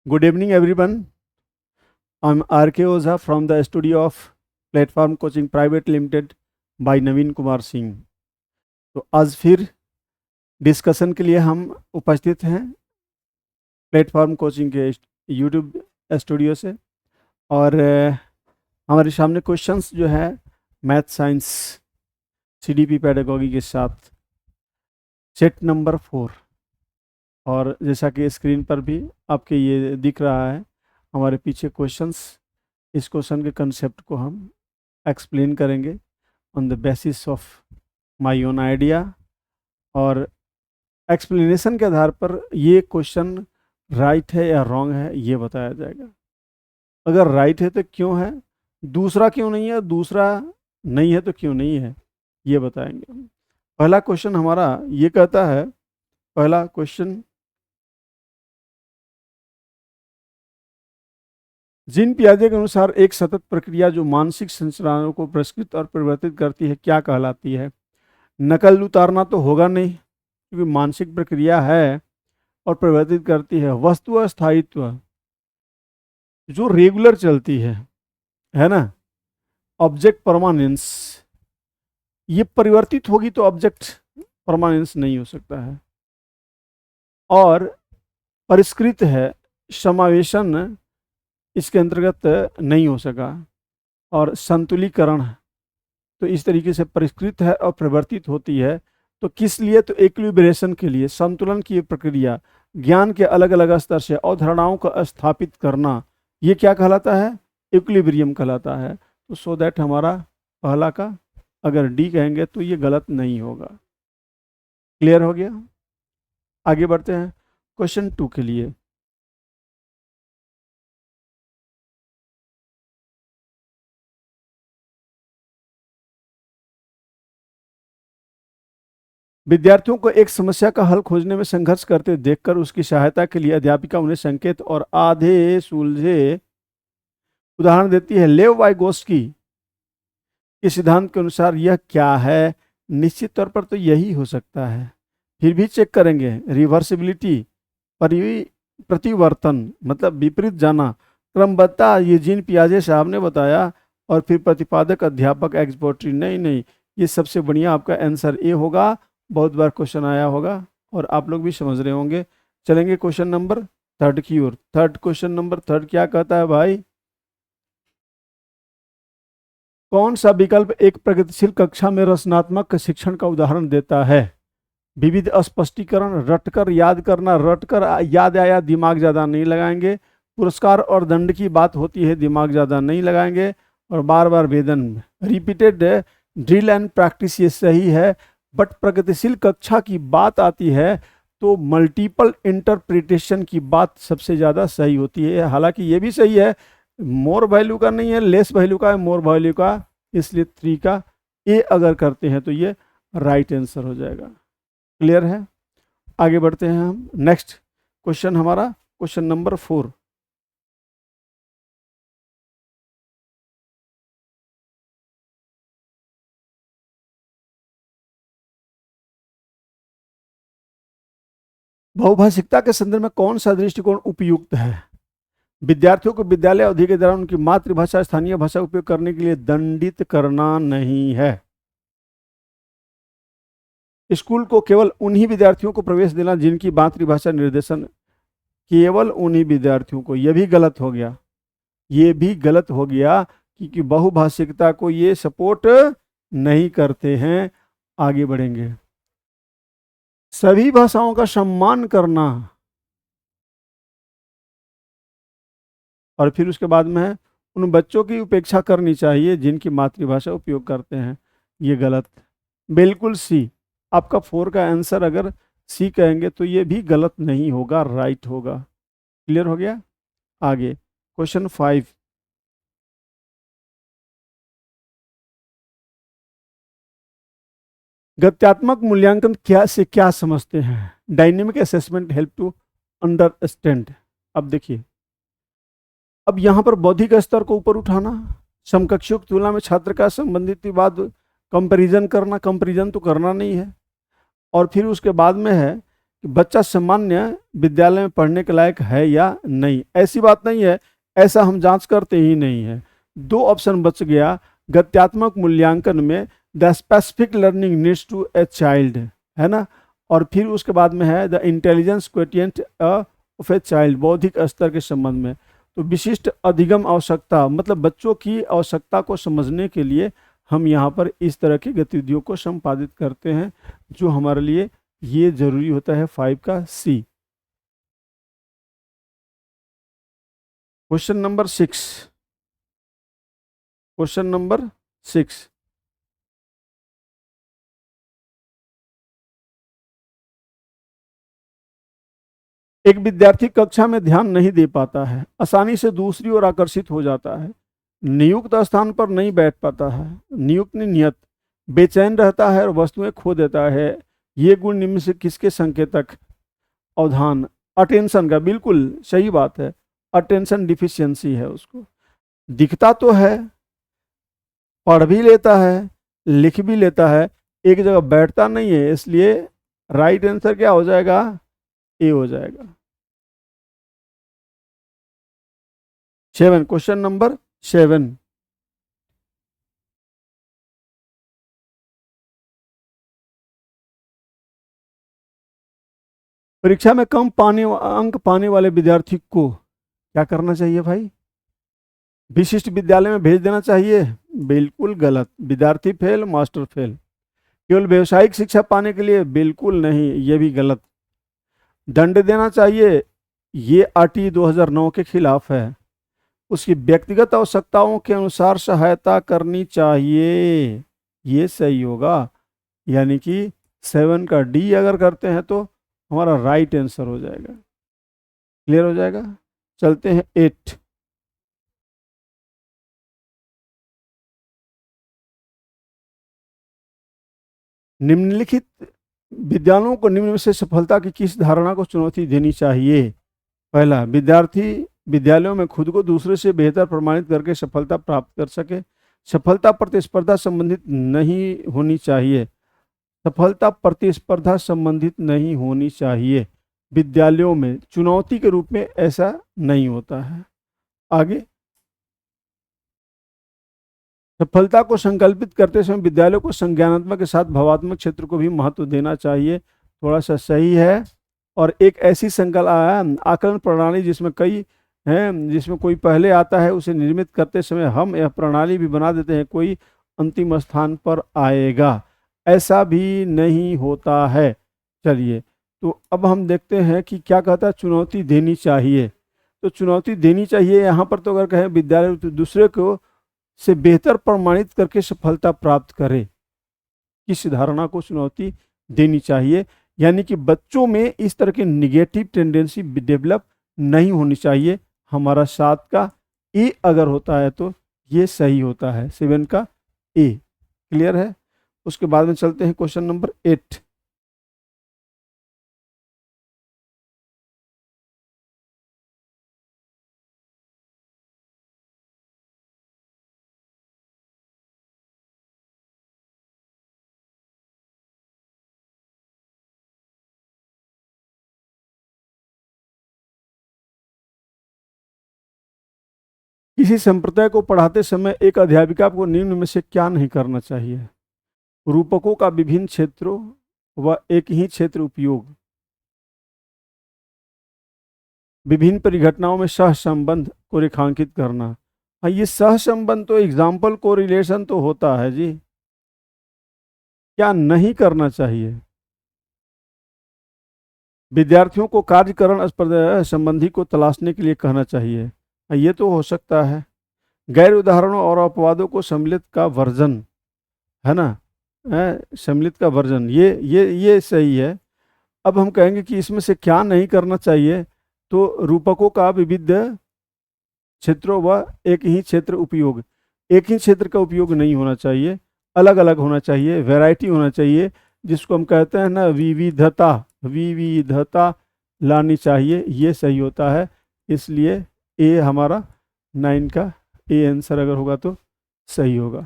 Good evening, everyone. I'm R.K. Oza from the studio of Platform Coaching Private Limited by नवीन कुमार सिंह। तो आज फिर discussion के लिए हम उपस्थित हैं प्लेटफॉर्म कोचिंग के यूट्यूब स्टूडियो से और हमारे सामने क्वेश्चंस जो है मैथ साइंस CDP पेडागॉजी के साथ सेट नंबर 4 और जैसा कि स्क्रीन पर भी आपके ये दिख रहा है हमारे पीछे क्वेश्चंस। इस क्वेश्चन के कंसेप्ट को हम एक्सप्लेन करेंगे on the basis of my own idea और एक्सप्लेनेशन के आधार पर ये क्वेश्चन राइट है या रॉन्ग है ये बताया जाएगा। अगर राइट है तो क्यों है, दूसरा क्यों नहीं है, दूसरा नहीं है तो क्यों नहीं है, ये बताएंगे। पहला क्वेश्चन हमारा ये कहता है, पहला क्वेश्चन, जीन पियाजे के अनुसार एक सतत प्रक्रिया जो मानसिक संरचनाओं को परिष्कृत और परिवर्तित करती है क्या कहलाती है? नकल उतारना तो होगा नहीं क्योंकि मानसिक प्रक्रिया है और परिवर्तित करती है। वस्तु अस्थायित्व जो रेगुलर चलती है ना। ऑब्जेक्ट परमानेंस, ये परिवर्तित होगी तो ऑब्जेक्ट परमानेंस नहीं हो सकता है। और परिष्कृत है, समावेशन इसके अंतर्गत नहीं हो सका। और संतुलीकरण तो इस तरीके से परिष्कृत है और परिवर्तित होती है। तो किस लिए? तो इक्विलिब्रेशन के लिए, संतुलन की प्रक्रिया, ज्ञान के अलग अलग स्तर से अवधारणाओं को स्थापित करना, ये क्या कहलाता है? इक्विलिब्रियम कहलाता है। तो सो दैट हमारा पहला का अगर डी कहेंगे तो ये गलत नहीं होगा। क्लियर हो गया? आगे बढ़ते हैं क्वेश्चन 2 के लिए। विद्यार्थियों को एक समस्या का हल खोजने में संघर्ष करते देखकर उसकी सहायता के लिए अध्यापिका उन्हें संकेत और आधे सुलझे उदाहरण देती है। लेव वाइगोस्की के सिद्धांत के अनुसार यह क्या है? निश्चित तौर पर तो यही हो सकता है, फिर भी चेक करेंगे। रिवर्सिबिलिटी, प्रतिवर्तन मतलब विपरीत जाना, क्रमबद्धता, ये जीन पियाजे साहब ने बताया। और फिर प्रतिपादक, अध्यापक, एक्सपोर्टरी, नहीं, ये सबसे बढ़िया आपका आंसर ए होगा। बहुत बार क्वेश्चन आया होगा और आप लोग भी समझ रहे होंगे। चलेंगे क्वेश्चन नंबर 3 की ओर। क्वेश्चन नंबर 3 क्या कहता है भाई? कौन सा विकल्प एक प्रगतिशील कक्षा में रचनात्मक शिक्षण का उदाहरण देता है? विविध स्पष्टीकरण, रटकर याद करना, रटकर याद आया दिमाग ज़्यादा नहीं लगाएंगे। पुरस्कार और दंड की बात होती है, दिमाग ज़्यादा नहीं लगाएंगे। और बार बार वेदन, रिपीटेड ड्रिल एंड प्रैक्टिस, ये सही है। बट प्रगतिशील कक्षा की बात आती है तो मल्टीपल इंटरप्रिटेशन की बात सबसे ज़्यादा सही होती है। हालांकि ये भी सही है, मोर वैल्यू का नहीं है, लेस वैल्यू का है, मोर वैल्यू का, इसलिए 3 का ए अगर करते हैं तो ये राइट आंसर हो जाएगा। क्लियर है? आगे बढ़ते हैं हम। नेक्स्ट क्वेश्चन हमारा क्वेश्चन नंबर 4। बहुभाषिकता के संदर्भ में कौन सा दृष्टिकोण उपयुक्त है? विद्यार्थियों को विद्यालय अवधि के दौरान उनकी मातृभाषा स्थानीय भाषा उपयोग करने के लिए दंडित करना नहीं है। स्कूल को केवल उन्हीं विद्यार्थियों को प्रवेश देना जिनकी मातृभाषा निर्देशन, केवल उन्हीं विद्यार्थियों को। यह भी गलत हो गया, ये भी गलत हो गया क्योंकि बहुभाषिकता को ये सपोर्ट नहीं करते हैं। आगे बढ़ेंगे। सभी भाषाओं का सम्मान करना, और फिर उसके बाद में है उन बच्चों की उपेक्षा करनी चाहिए जिनकी मातृभाषा उपयोग करते हैं, ये गलत। बिल्कुल सी, आपका 4 का आंसर अगर सी कहेंगे तो ये भी गलत नहीं होगा, राइट होगा। क्लियर हो गया? आगे क्वेश्चन 5। गत्यात्मक मूल्यांकन क्या से क्या समझते हैं? Dynamic assessment help to understand. अब देखिए, अब यहां पर बौद्धिक स्तर को ऊपर उठाना, समकक्षों की तुलना में छात्र का संबंधित विवाद, कंपैरिजन करना, कंपैरिजन तो करना नहीं है। और फिर उसके बाद में है कि बच्चा सामान्य विद्यालय में पढ़ने के लायक है या नहीं। ऐसी बात नहीं है, ऐसा हम जांच करते ही नहीं है। 2 ऑप्शन बच गया। गत्यात्मक मूल्यांकन में the specific learning needs to a child, है ना, और फिर उसके बाद में है the intelligence quotient of a child, बौद्धिक स्तर के संबंध में। तो विशिष्ट अधिगम आवश्यकता, मतलब बच्चों की आवश्यकता को समझने के लिए हम यहाँ पर इस तरह की गतिविधियों को संपादित करते हैं, जो हमारे लिए ये जरूरी होता है 5 का सी। क्वेश्चन नंबर 6, क्वेश्चन नंबर 6, एक विद्यार्थी कक्षा में ध्यान नहीं दे पाता है, आसानी से दूसरी ओर आकर्षित हो जाता है, नियुक्त स्थान पर नहीं बैठ पाता है, नियुक्त नहीं नियत, बेचैन रहता है और वस्तुएं खो देता है। ये गुण निम्न से किसके संकेतक? अवधान, अटेंशन का, बिल्कुल सही बात है, अटेंशन डिफिशियंसी है उसको। दिखता तो है, पढ़ भी लेता है, लिख भी लेता है, एक जगह बैठता नहीं है, इसलिए राइट आंसर क्या हो जाएगा? ए हो जाएगा। 7, क्वेश्चन नंबर 7, परीक्षा में कम अंक पाने वाले विद्यार्थी को क्या करना चाहिए भाई? विशिष्ट विद्यालय में भेज देना चाहिए? बिल्कुल गलत, विद्यार्थी फेल, मास्टर फेल। केवल व्यवसायिक शिक्षा पाने के लिए? बिल्कुल नहीं, ये भी गलत। दंड देना चाहिए? ये आरटी 2009 के खिलाफ है। उसकी व्यक्तिगत आवश्यकताओं के अनुसार सहायता करनी चाहिए, ये सही होगा। यानी कि 7 का डी अगर करते हैं तो हमारा राइट आंसर हो जाएगा। क्लियर हो जाएगा। चलते हैं 8, निम्नलिखित विद्यालयों को निम्न में से सफलता की किस धारणा को चुनौती देनी चाहिए? पहला, विद्यार्थी विद्यालयों में खुद को दूसरे से बेहतर प्रमाणित करके सफलता प्राप्त कर सके। सफलता प्रतिस्पर्धा संबंधित नहीं होनी चाहिए। सफलता प्रतिस्पर्धा संबंधित नहीं होनी चाहिए। विद्यालयों में चुनौती के रूप में ऐसा नहीं होता है। आगे, सफलता को संकल्पित करते समय विद्यालयों को संज्ञानात्मक के साथ भावात्मक क्षेत्र को भी महत्व देना चाहिए। थोड़ा सा सही है। और एक ऐसी आकलन प्रणाली जिसमें कई हैं, जिसमें कोई पहले आता है, उसे निर्मित करते समय हम यह प्रणाली भी बना देते हैं, कोई अंतिम स्थान पर आएगा, ऐसा भी नहीं होता है। चलिए, तो अब हम देखते हैं कि क्या कहता है, चुनौती देनी चाहिए। तो चुनौती देनी चाहिए यहाँ पर, तो अगर कहें विद्यालय तो दूसरे को से बेहतर प्रमाणित करके सफलता प्राप्त करे, किस धारणा को चुनौती देनी चाहिए? यानी कि बच्चों में इस तरह की निगेटिव टेंडेंसी डेवलप नहीं होनी चाहिए। हमारा 7 का ए अगर होता है तो ये सही होता है, 7 का ए। क्लियर है। उसके बाद में चलते हैं क्वेश्चन नंबर 8, किसी संप्रदाय को पढ़ाते समय एक अध्यापिका को निम्न में से क्या नहीं करना चाहिए? रूपकों का विभिन्न क्षेत्रों व एक ही क्षेत्र उपयोग, विभिन्न परिघटनाओं में सह संबंध को रेखांकित करना। हाँ, ये सह संबंध तो एग्जाम्पल को रिलेशन तो होता है जी। क्या नहीं करना चाहिए? विद्यार्थियों को कार्यकरण संबंधी को तलाशने के लिए कहना चाहिए। हाँ, ये तो हो सकता है। गैर उदाहरणों और अपवादों को सम्मिलित का वर्जन, है ना, सम्मिलित का वर्जन, ये सही है। अब हम कहेंगे कि इसमें से क्या नहीं करना चाहिए, तो रूपकों का विविध क्षेत्रों व एक ही क्षेत्र उपयोग, एक ही क्षेत्र का उपयोग नहीं होना चाहिए, अलग अलग होना चाहिए, वैरायटी होना चाहिए, जिसको हम कहते हैं ना विविधता, विविधता लानी चाहिए, ये सही होता है। इसलिए ए हमारा 9 का ए आंसर अगर होगा तो सही होगा।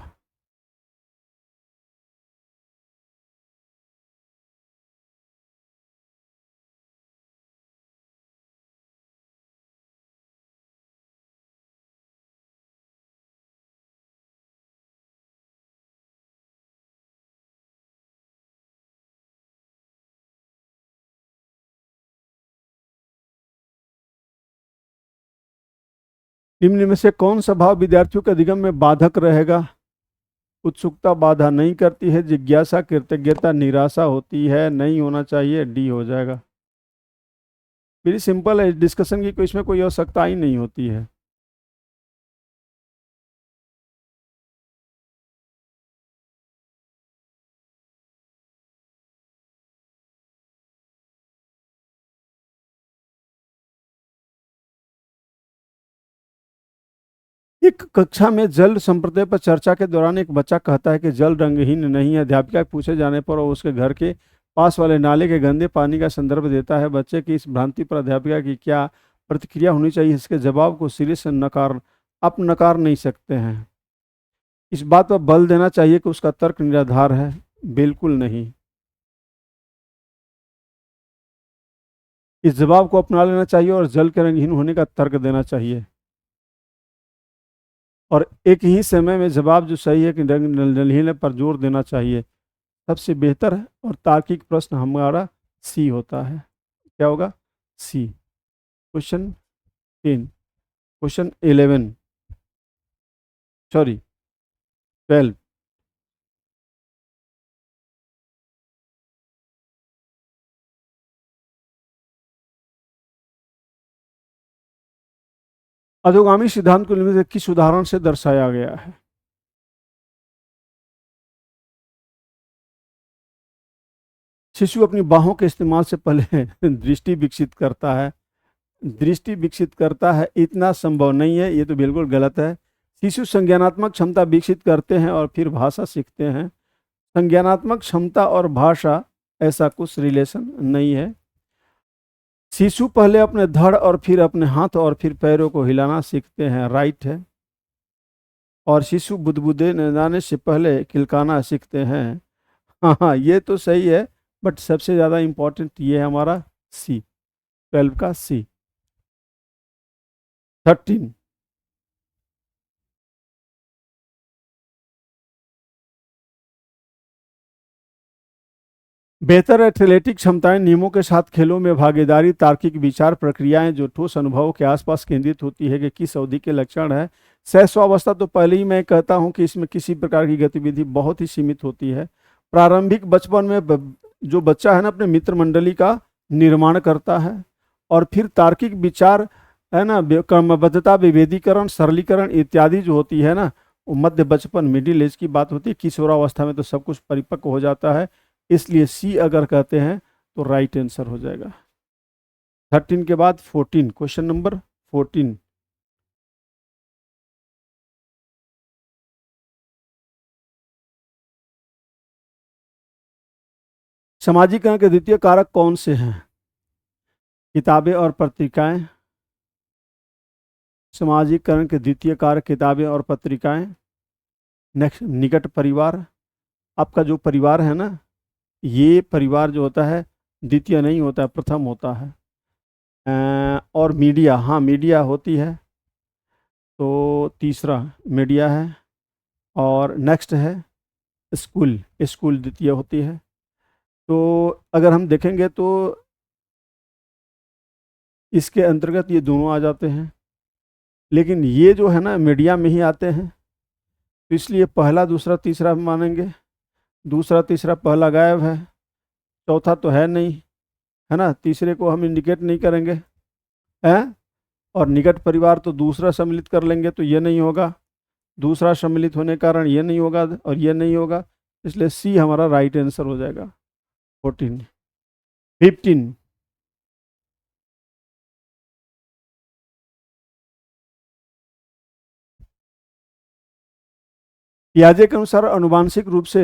निम्न में से कौन सा भाव विद्यार्थियों के अधिगम में बाधक रहेगा? उत्सुकता बाधा नहीं करती है, जिज्ञासा, कृतज्ञता, निराशा होती है, नहीं होना चाहिए, डी हो जाएगा। वेरी सिंपल है, डिस्कशन की कोई इसमें कोई आवश्यकता ही नहीं होती है। एक कक्षा में जल संप्रदाय पर चर्चा के दौरान एक बच्चा कहता है कि जल रंगहीन नहीं है। अध्यापिका के पूछे जाने पर वो उसके घर के पास वाले नाले के गंदे पानी का संदर्भ देता है। बच्चे की इस भ्रांति पर अध्यापिका की क्या प्रतिक्रिया होनी चाहिए? इसके जवाब को सिरे से नकार नहीं सकते हैं। इस बात पर बल देना चाहिए कि उसका तर्क निराधार है, बिल्कुल नहीं। इस जवाब को अपना लेना चाहिए और जल के रंगहीन होने का तर्क देना चाहिए। और एक ही समय में जवाब जो सही है कि रंग नलहीन पर जोर देना चाहिए, सबसे बेहतर है। और तार्किक प्रश्न हमारा सी होता है। क्या होगा? सी। Question 10, question 11, sorry 12। अधोगामी सिद्धांत को निम्न से किस उदाहरण से दर्शाया गया है? शिशु अपनी बाहों के इस्तेमाल से पहले दृष्टि विकसित करता है। दृष्टि विकसित करता है, इतना संभव नहीं है, ये तो बिल्कुल गलत है। शिशु संज्ञानात्मक क्षमता विकसित करते हैं और फिर भाषा सीखते हैं। संज्ञानात्मक क्षमता और भाषा ऐसा कुछ रिलेशन नहीं है। शिशु पहले अपने धड़ और फिर अपने हाथ और फिर पैरों को हिलाना सीखते हैं, राइट है। और शिशु बुदबुदे नदाने से पहले किलकाना सीखते हैं। हाँ हाँ, ये तो सही है, बट सबसे ज़्यादा इम्पोर्टेंट ये है हमारा सी, 12 का सी। 13, बेहतर एथलेटिक क्षमताएं नियमों के साथ खेलों में भागीदारी, तार्किक विचार प्रक्रियाएं जो ठोस अनुभवों के आसपास केंद्रित होती है कि किस अवधि के लक्षण है। शैशवावस्था तो पहले ही मैं कहता हूं कि इसमें किसी प्रकार की गतिविधि बहुत ही सीमित होती है। प्रारंभिक बचपन में जो बच्चा है ना अपने मित्र मंडली का निर्माण करता है। और फिर तार्किक विचार है ना, क्रमबद्धता, विभेदीकरण, सरलीकरण इत्यादि जो होती है ना, वो मध्य बचपन, मिडिल एज की बात होती है। किशोरावस्था में तो सब कुछ परिपक्व हो जाता है, इसलिए सी अगर कहते हैं तो राइट आंसर हो जाएगा। 13 के बाद 14, क्वेश्चन नंबर 14। सामाजिकरण के द्वितीय कारक कौन से हैं? किताबें और पत्रिकाएं। सामाजिकरण के द्वितीय कारक किताबें और पत्रिकाएं। नेक्स्ट, निकट परिवार। आपका जो परिवार है ना, ये परिवार जो होता है द्वितीय नहीं होता है, प्रथम होता है। और मीडिया, हाँ मीडिया होती है, तो तीसरा मीडिया है। और नेक्स्ट है स्कूल, स्कूल द्वितीय होती है। तो अगर हम देखेंगे तो इसके अंतर्गत ये दोनों आ जाते हैं, लेकिन ये जो है ना मीडिया में ही आते हैं, तो इसलिए पहला दूसरा तीसरा मानेंगे। दूसरा तीसरा पहला गायब है, चौथा तो है नहीं, है ना, तीसरे को हम इंडिकेट नहीं करेंगे हैं। और निकट परिवार तो दूसरा सम्मिलित कर लेंगे तो ये नहीं होगा, दूसरा सम्मिलित होने के कारण ये नहीं होगा और ये नहीं होगा, इसलिए सी हमारा राइट आंसर हो जाएगा। 14, 15। पियाजे के अनुसार अनुवांशिक रूप से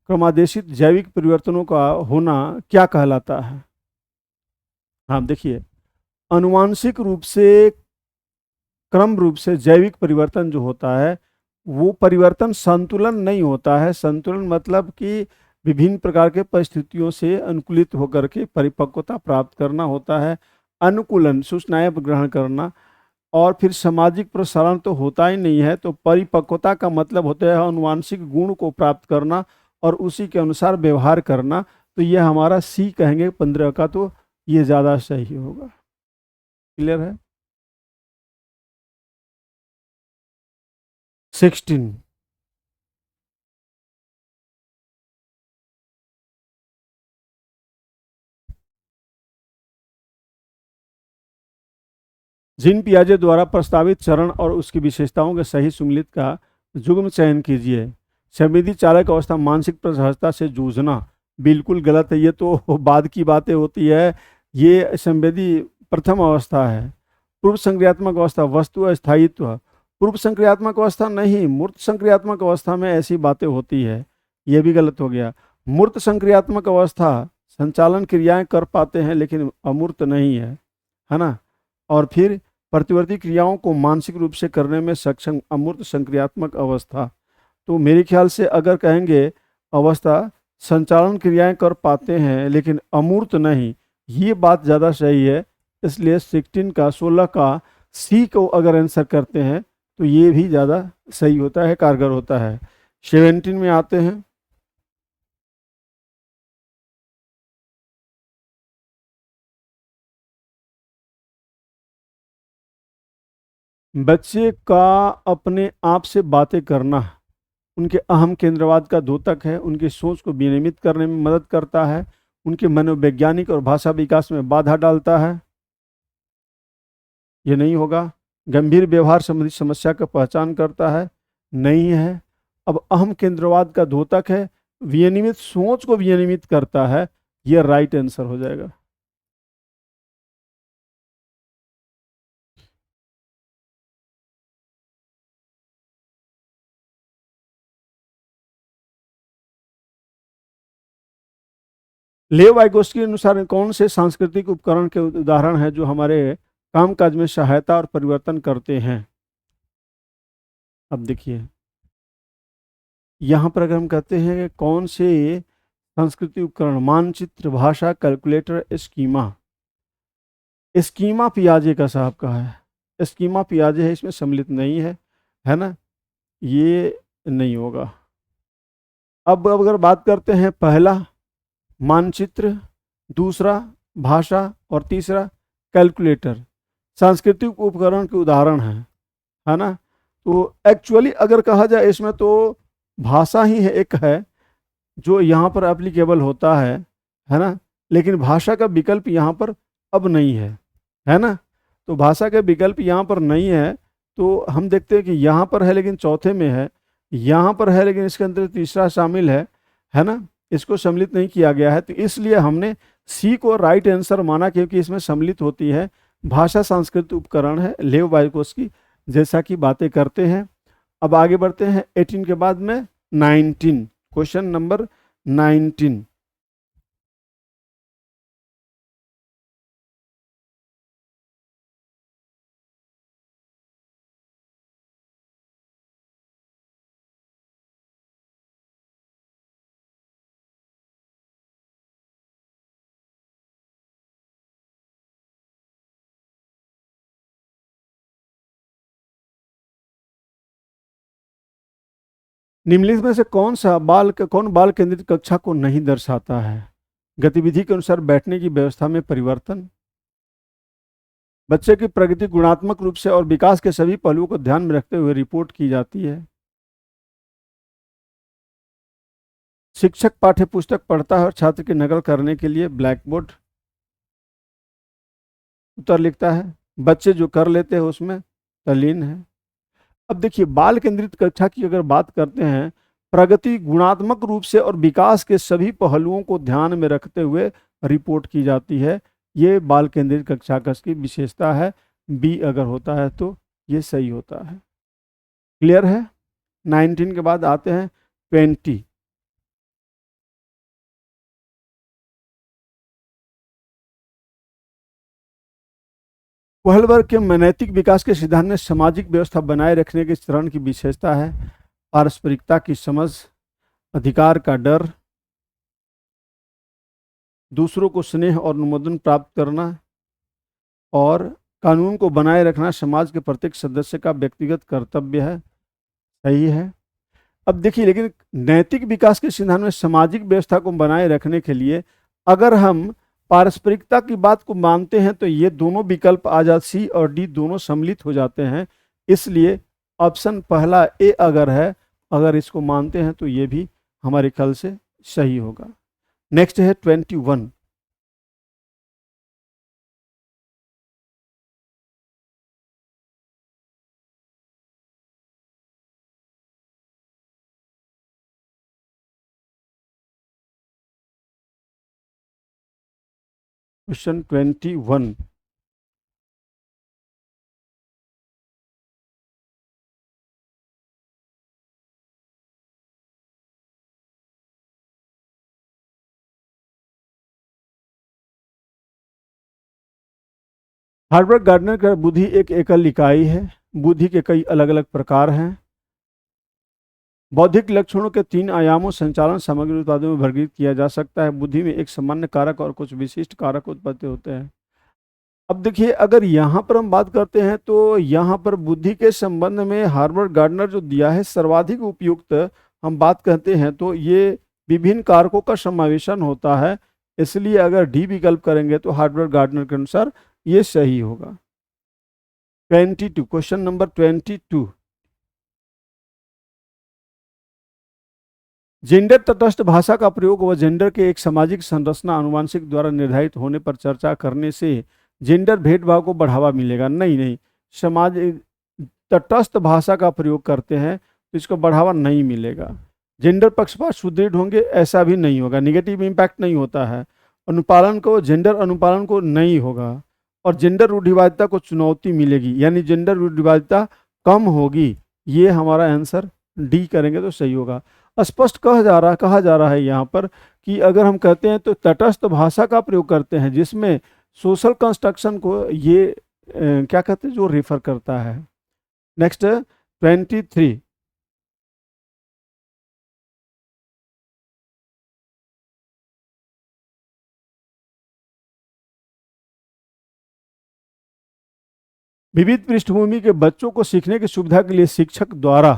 क्रमादेशित जैविक परिवर्तनों का होना क्या कहलाता है? हाँ देखिए, अनुवांशिक रूप से क्रम रूप से जैविक परिवर्तन जो होता है वो परिवर्तन संतुलन नहीं होता है। संतुलन मतलब कि विभिन्न प्रकार के परिस्थितियों से अनुकूलित होकर के परिपक्वता प्राप्त करना होता है। अनुकूलन, सूचनाएं ग्रहण करना। और फिर सामाजिक प्रसारण तो होता ही नहीं है, तो परिपक्वता का मतलब होता है अनुवांशिक गुण को प्राप्त करना और उसी के अनुसार व्यवहार करना। तो ये हमारा सी कहेंगे 15 का, तो ये ज़्यादा सही होगा। क्लियर है? 16। जीन पियाजे द्वारा प्रस्तावित चरण और उसकी विशेषताओं के सही सम्मिलित का युग्म चयन कीजिए। संवेदी चालक अवस्था मानसिक प्रसहजता से जूझना, बिल्कुल गलत है, ये तो बाद की बातें होती है। ये संवेदी प्रथम अवस्था है। पूर्व संक्रियात्मक अवस्था वस्तु स्थायित्व, पूर्व संक्रियात्मक अवस्था नहीं, मूर्त संक्रियात्मक अवस्था में ऐसी बातें होती है, ये भी गलत हो गया। मूर्त संक्रियात्मक अवस्था संचालन क्रियाएं कर पाते हैं लेकिन अमूर्त नहीं है ना। और फिर प्रतिवर्ती क्रियाओं को मानसिक रूप से करने में सक्षम अमूर्त संक्रियात्मक अवस्था। तो मेरे ख्याल से अगर कहेंगे अवस्था संचालन क्रियाएं कर पाते हैं लेकिन अमूर्त नहीं, ये बात ज़्यादा सही है। इसलिए 16 का सी को अगर आंसर करते हैं तो ये भी ज़्यादा सही होता है, कारगर होता है। 17 में आते हैं। बच्चे का अपने आप से बातें करना उनके अहम केंद्रवाद का द्योतक है, उनकी सोच को विनियमित करने में मदद करता है, उनके मनोवैज्ञानिक और भाषा विकास में बाधा डालता है, ये नहीं होगा। गंभीर व्यवहार संबंधी समस्या का पहचान करता है, नहीं है। अब अहम केंद्रवाद का द्योतक है, विनियमित सोच को विनियमित करता है, यह राइट आंसर हो जाएगा। लेव वाइगोस्की के अनुसार कौन से सांस्कृतिक उपकरण के उदाहरण हैं जो हमारे कामकाज में सहायता और परिवर्तन करते हैं? अब देखिए यहाँ पर अगर हम कहते हैं कि कौन से सांस्कृतिक उपकरण, मानचित्र, भाषा, कैलकुलेटर, स्कीमा। स्कीमा पियाजे का साहब का है, स्कीमा पियाजे है, इसमें सम्मिलित नहीं है ना, ये नहीं होगा। अब अगर बात करते हैं पहला मानचित्र, दूसरा भाषा और तीसरा कैलकुलेटर सांस्कृतिक उपकरण के उदाहरण है ना। तो एक्चुअली अगर कहा जाए इसमें तो भाषा ही है, एक है जो यहाँ पर एप्लीकेबल होता है ना, लेकिन भाषा का विकल्प यहाँ पर अब नहीं है ना। तो भाषा का विकल्प यहाँ पर नहीं है, तो हम देखते हैं कि यहाँ पर है लेकिन चौथे में है, यहाँ पर है लेकिन इसके अंदर तीसरा शामिल है ना, इसको सम्मिलित नहीं किया गया है। तो इसलिए हमने सी को राइट आंसर माना, क्योंकि इसमें सम्मिलित होती है। भाषा सांस्कृतिक उपकरण है, लेव वाइगोस्की जैसा कि बातें करते हैं। अब आगे बढ़ते हैं 18 के बाद में 19, क्वेश्चन नंबर 19। निम्नलिखित में से कौन बाल केंद्रित कक्षा को नहीं दर्शाता है? गतिविधि के अनुसार बैठने की व्यवस्था में परिवर्तन, बच्चे की प्रगति गुणात्मक रूप से और विकास के सभी पहलुओं को ध्यान में रखते हुए रिपोर्ट की जाती है, शिक्षक पाठ्य पुस्तक पढ़ता है और छात्र की नकल करने के लिए ब्लैक बोर्ड उत्तर लिखता है, बच्चे जो कर लेते हैं उसमें तल्लीन है। अब देखिए बाल केंद्रित कक्षा की अगर बात करते हैं, प्रगति गुणात्मक रूप से और विकास के सभी पहलुओं को ध्यान में रखते हुए रिपोर्ट की जाती है, ये बाल केंद्रित कक्षा की विशेषता है। बी अगर होता है तो ये सही होता है। क्लियर है? 19 के बाद आते हैं 20। पहल वर्ग के नैतिक विकास के सिद्धांत में सामाजिक व्यवस्था बनाए रखने के चरण की विशेषता है पारस्परिकता की समझ, अधिकार का डर, दूसरों को स्नेह और अनुमोदन प्राप्त करना, और कानून को बनाए रखना समाज के प्रत्येक सदस्य का व्यक्तिगत कर्तव्य है। सही है। अब देखिए लेकिन नैतिक विकास के सिद्धांत में सामाजिक व्यवस्था को बनाए रखने के लिए अगर हम पारस्परिकता की बात को मानते हैं तो ये दोनों विकल्प आ जाते, सी और डी दोनों सम्मिलित हो जाते हैं। इसलिए ऑप्शन पहला ए अगर है, अगर इसको मानते हैं तो ये भी हमारे ख्याल से सही होगा। नेक्स्ट है 21। क्वेश्चन 21। हार्वर्ड गार्डनर का बुद्धि एक एकल इकाई है। बुद्धि के कई अलग अलग प्रकार हैं। बौद्धिक लक्षणों के 3 आयामों संचालन सामग्री उत्पादों में वर्गीकृत किया जा सकता है। बुद्धि में एक सामान्य कारक और कुछ विशिष्ट कारक उत्पत्ति होते हैं। अब देखिए, अगर यहाँ पर हम बात करते हैं तो यहाँ पर बुद्धि के संबंध में हार्वर्ड गार्डनर जो दिया है सर्वाधिक उपयुक्त हम बात कहते हैं तो ये विभिन्न कारकों का समावेशन होता है, इसलिए अगर डी विकल्प करेंगे तो हार्वर्ड गार्डनर के अनुसार ये सही होगा। 22, क्वेश्चन नंबर 22। जेंडर तटस्थ भाषा का प्रयोग व जेंडर के एक सामाजिक संरचना आनुवंशिक द्वारा निर्धारित होने पर चर्चा करने से जेंडर भेदभाव को बढ़ावा मिलेगा। नहीं नहीं, समाज तटस्थ भाषा का प्रयोग करते हैं तो इसको बढ़ावा नहीं मिलेगा। जेंडर पक्षपात सुदृढ़ होंगे ऐसा भी नहीं होगा, निगेटिव इम्पैक्ट नहीं होता है। अनुपालन को, जेंडर अनुपालन को नहीं होगा और जेंडर रूढ़िवादिता को चुनौती मिलेगी, यानी जेंडर रूढ़िवादिता कम होगी। ये हमारा आंसर डी करेंगे तो सही होगा। स्पष्ट कहा जा रहा है यहाँ पर कि अगर हम कहते हैं तो तटस्थ भाषा का प्रयोग करते हैं जिसमें सोशल कंस्ट्रक्शन को ये क्या कहते हैं जो रेफर करता है। नेक्स्ट 23। विविध पृष्ठभूमि के बच्चों को सीखने की सुविधा के लिए शिक्षक द्वारा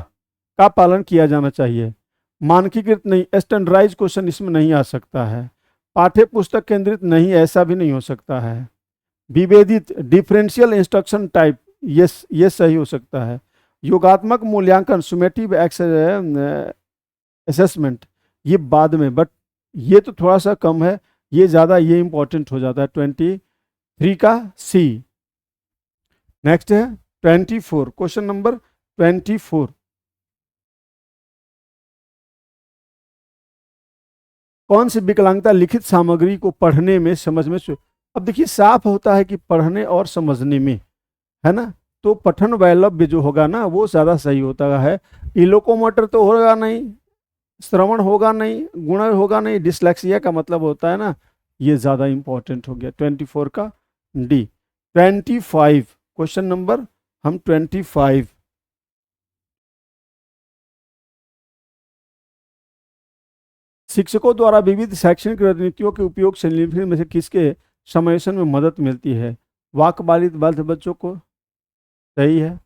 का पालन किया जाना चाहिए। मानकीकृत नहीं, स्टैंडर्डाइज क्वेश्चन इसमें नहीं आ सकता है। पाठ्य पुस्तक केंद्रित नहीं, ऐसा भी नहीं हो सकता है। विभेदित, डिफरेंशियल इंस्ट्रक्शन टाइप, ये सही हो सकता है। योगात्मक मूल्यांकन, सुमेटिव असेसमेंट, ये बाद में, बट ये तो थोड़ा सा कम है, ये ज़्यादा, ये इंपॉर्टेंट हो जाता है। 23 का सी। नेक्स्ट है 24, क्वेश्चन नंबर 24। कौन सी विकलांगता लिखित सामग्री को पढ़ने में, समझ में अब देखिए साफ होता है कि पढ़ने और समझने में, है ना, तो पठन वैलभ्य जो होगा ना वो ज़्यादा सही होता है। इलोकोमोटर तो होगा नहीं, श्रवण होगा नहीं, गुण होगा नहीं, डिसलेक्सिया का मतलब होता है ना, ये ज़्यादा इंपॉर्टेंट हो गया। 24 का डी। 25, क्वेश्चन नंबर हम 25। शिक्षकों द्वारा विविध शैक्षणिक रणनीतियों के उपयोग से निम्नलिखित में से किसके समावेशन में मदद मिलती है। वाक बाधित बच्चों को, सही है।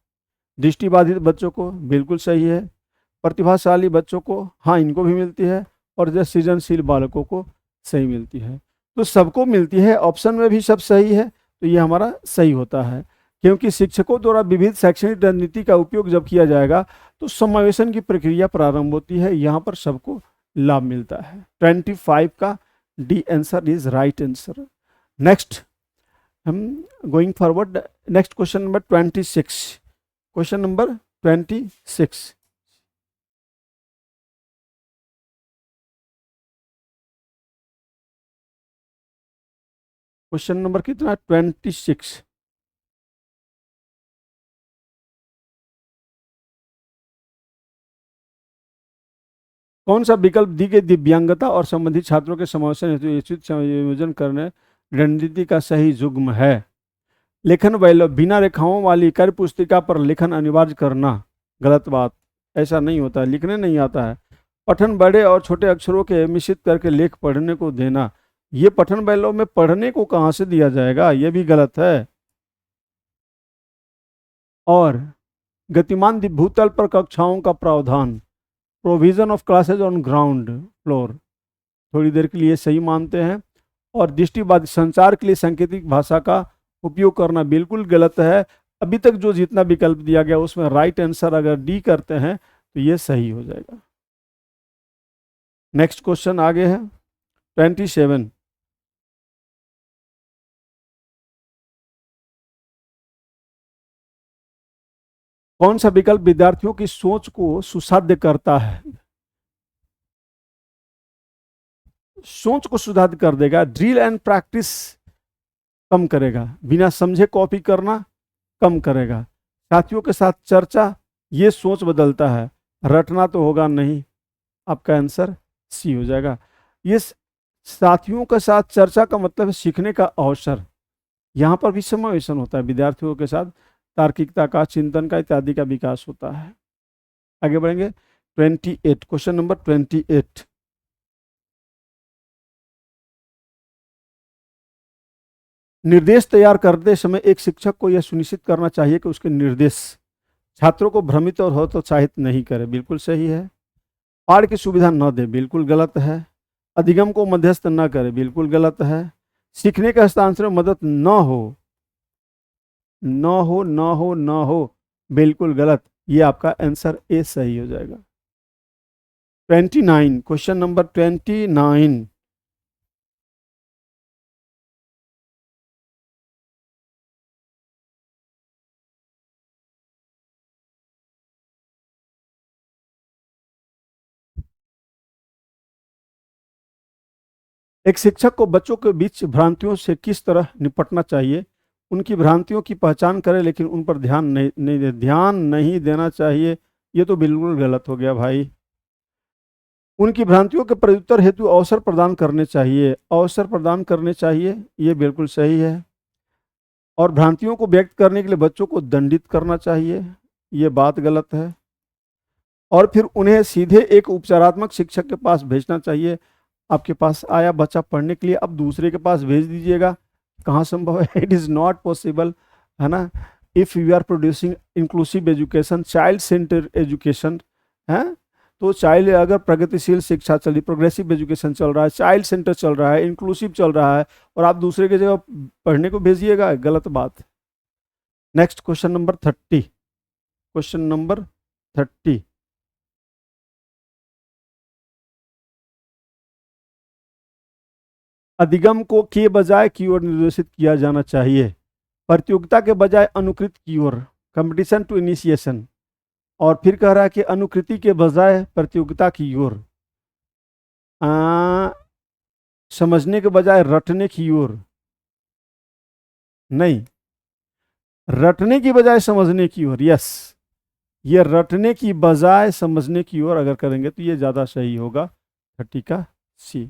दृष्टिबाधित बच्चों को, बिल्कुल सही है। प्रतिभाशाली बच्चों को, हाँ इनको भी मिलती है। और जो सृजनशील बालकों को सही मिलती है, तो सबको मिलती है। ऑप्शन में भी सब सही है, तो ये हमारा सही होता है, क्योंकि शिक्षकों द्वारा विविध शैक्षणिक रणनीति का उपयोग जब किया जाएगा तो समावेशन की प्रक्रिया प्रारंभ होती है, यहाँ पर सबको लाभ मिलता है। 25 का D answer is right answer. Next हम going forward, next question number 26। Question number 26। Question number कितना, 26। कौन सा विकल्प दी गई दिव्यांगता और संबंधित छात्रों के समावेशन हेतु संयोजन करने रणनीति का सही युग्म है। लेखन वैलव, बिना रेखाओं वाली कार्य पुस्तिका पर लेखन अनिवार्य करना, गलत बात, ऐसा नहीं होता है, लिखने नहीं आता है। पठन बड़े और छोटे अक्षरों के मिश्रित करके लेख पढ़ने को देना, ये पठन वैलव में पढ़ने को कहाँ से दिया जाएगा, ये भी गलत है। और गतिमान भूतल पर कक्षाओं का प्रावधान, provision of classes on ground floor, थोड़ी देर के लिए सही मानते हैं। और दृष्टिबाधित, संचार के लिए सांकेतिक भाषा का उपयोग करना बिल्कुल गलत है। अभी तक जो जितना विकल्प दिया गया उसमें राइट आंसर अगर डी करते हैं तो ये सही हो जाएगा। नेक्स्ट क्वेश्चन आगे है 27। कौन सा विकल्प विद्यार्थियों की सोच को सुसाध्य करता है? सोच को सुधार कर देगा। ड्रिल एंड प्रैक्टिस कम करेगा। बिना समझे कॉपी करना कम करेगा। साथियों के साथ चर्चा ये सोच बदलता है। रटना तो होगा नहीं। आपका आंसर सी हो जाएगा। ये साथियों के साथ चर्चा का मतलब है सीखने का अवसर। यहाँ पर भी समावेशन होता है विद्यार्थियों के साथ तार्किकता का, चिंतन का इत्यादि का विकास होता है। आगे बढ़ेंगे 28, क्वेश्चन नंबर 28। निर्देश तैयार करते समय एक शिक्षक को यह सुनिश्चित करना चाहिए कि उसके निर्देश छात्रों को भ्रमित और हतोत्साहित नहीं करे। बिल्कुल सही है। पाठ की सुविधा न दे, बिल्कुल गलत है। अधिगम को मध्यस्थ न करे, बिल्कुल गलत है। सीखने के हस्तांतरण में मदद न हो, न हो, न हो, न हो, बिल्कुल गलत। ये आपका आंसर ए सही हो जाएगा। 29, क्वेश्चन नंबर 29। एक शिक्षक को बच्चों के बीच भ्रांतियों से किस तरह निपटना चाहिए? उनकी भ्रांतियों की पहचान करें लेकिन उन पर ध्यान नहीं देना चाहिए। ये तो बिल्कुल गलत हो गया भाई। उनकी भ्रांतियों के प्रत्युत्तर हेतु अवसर प्रदान करने चाहिए। अवसर प्रदान करने चाहिए, ये बिल्कुल सही है। और भ्रांतियों को व्यक्त करने के लिए बच्चों को दंडित करना चाहिए, ये बात गलत है। और फिर उन्हें सीधे एक उपचारात्मक शिक्षक के पास भेजना चाहिए। आपके पास आया बच्चा पढ़ने के लिए, अब दूसरे के पास भेज दीजिएगा, कहाँ संभव है? इट इज़ नॉट पॉसिबल, है ना। If you are producing inclusive education, child center education है, तो चाइल्ड अगर प्रगतिशील शिक्षा चल रही, प्रोग्रेसिव एजुकेशन चल रहा है, चाइल्ड सेंटर चल रहा है, इंक्लूसिव चल रहा है, और आप दूसरे की जगह पढ़ने को भेजिएगा, गलत बात। Next question number 30, question number 30। अधिगम को के बजाय की ओर निर्देशित किया जाना चाहिए। प्रतियोगिता के बजाय अनुकृत की ओर, कंपटीशन टू इनिशिएशन। और फिर कह रहा है कि अनुकृति के बजाय प्रतियोगिता की ओर, समझने के बजाय रटने की ओर, नहीं, रटने की बजाय समझने की ओर। यस, ये रटने की बजाय समझने की ओर अगर करेंगे तो ये ज़्यादा सही होगा। 30 का सी।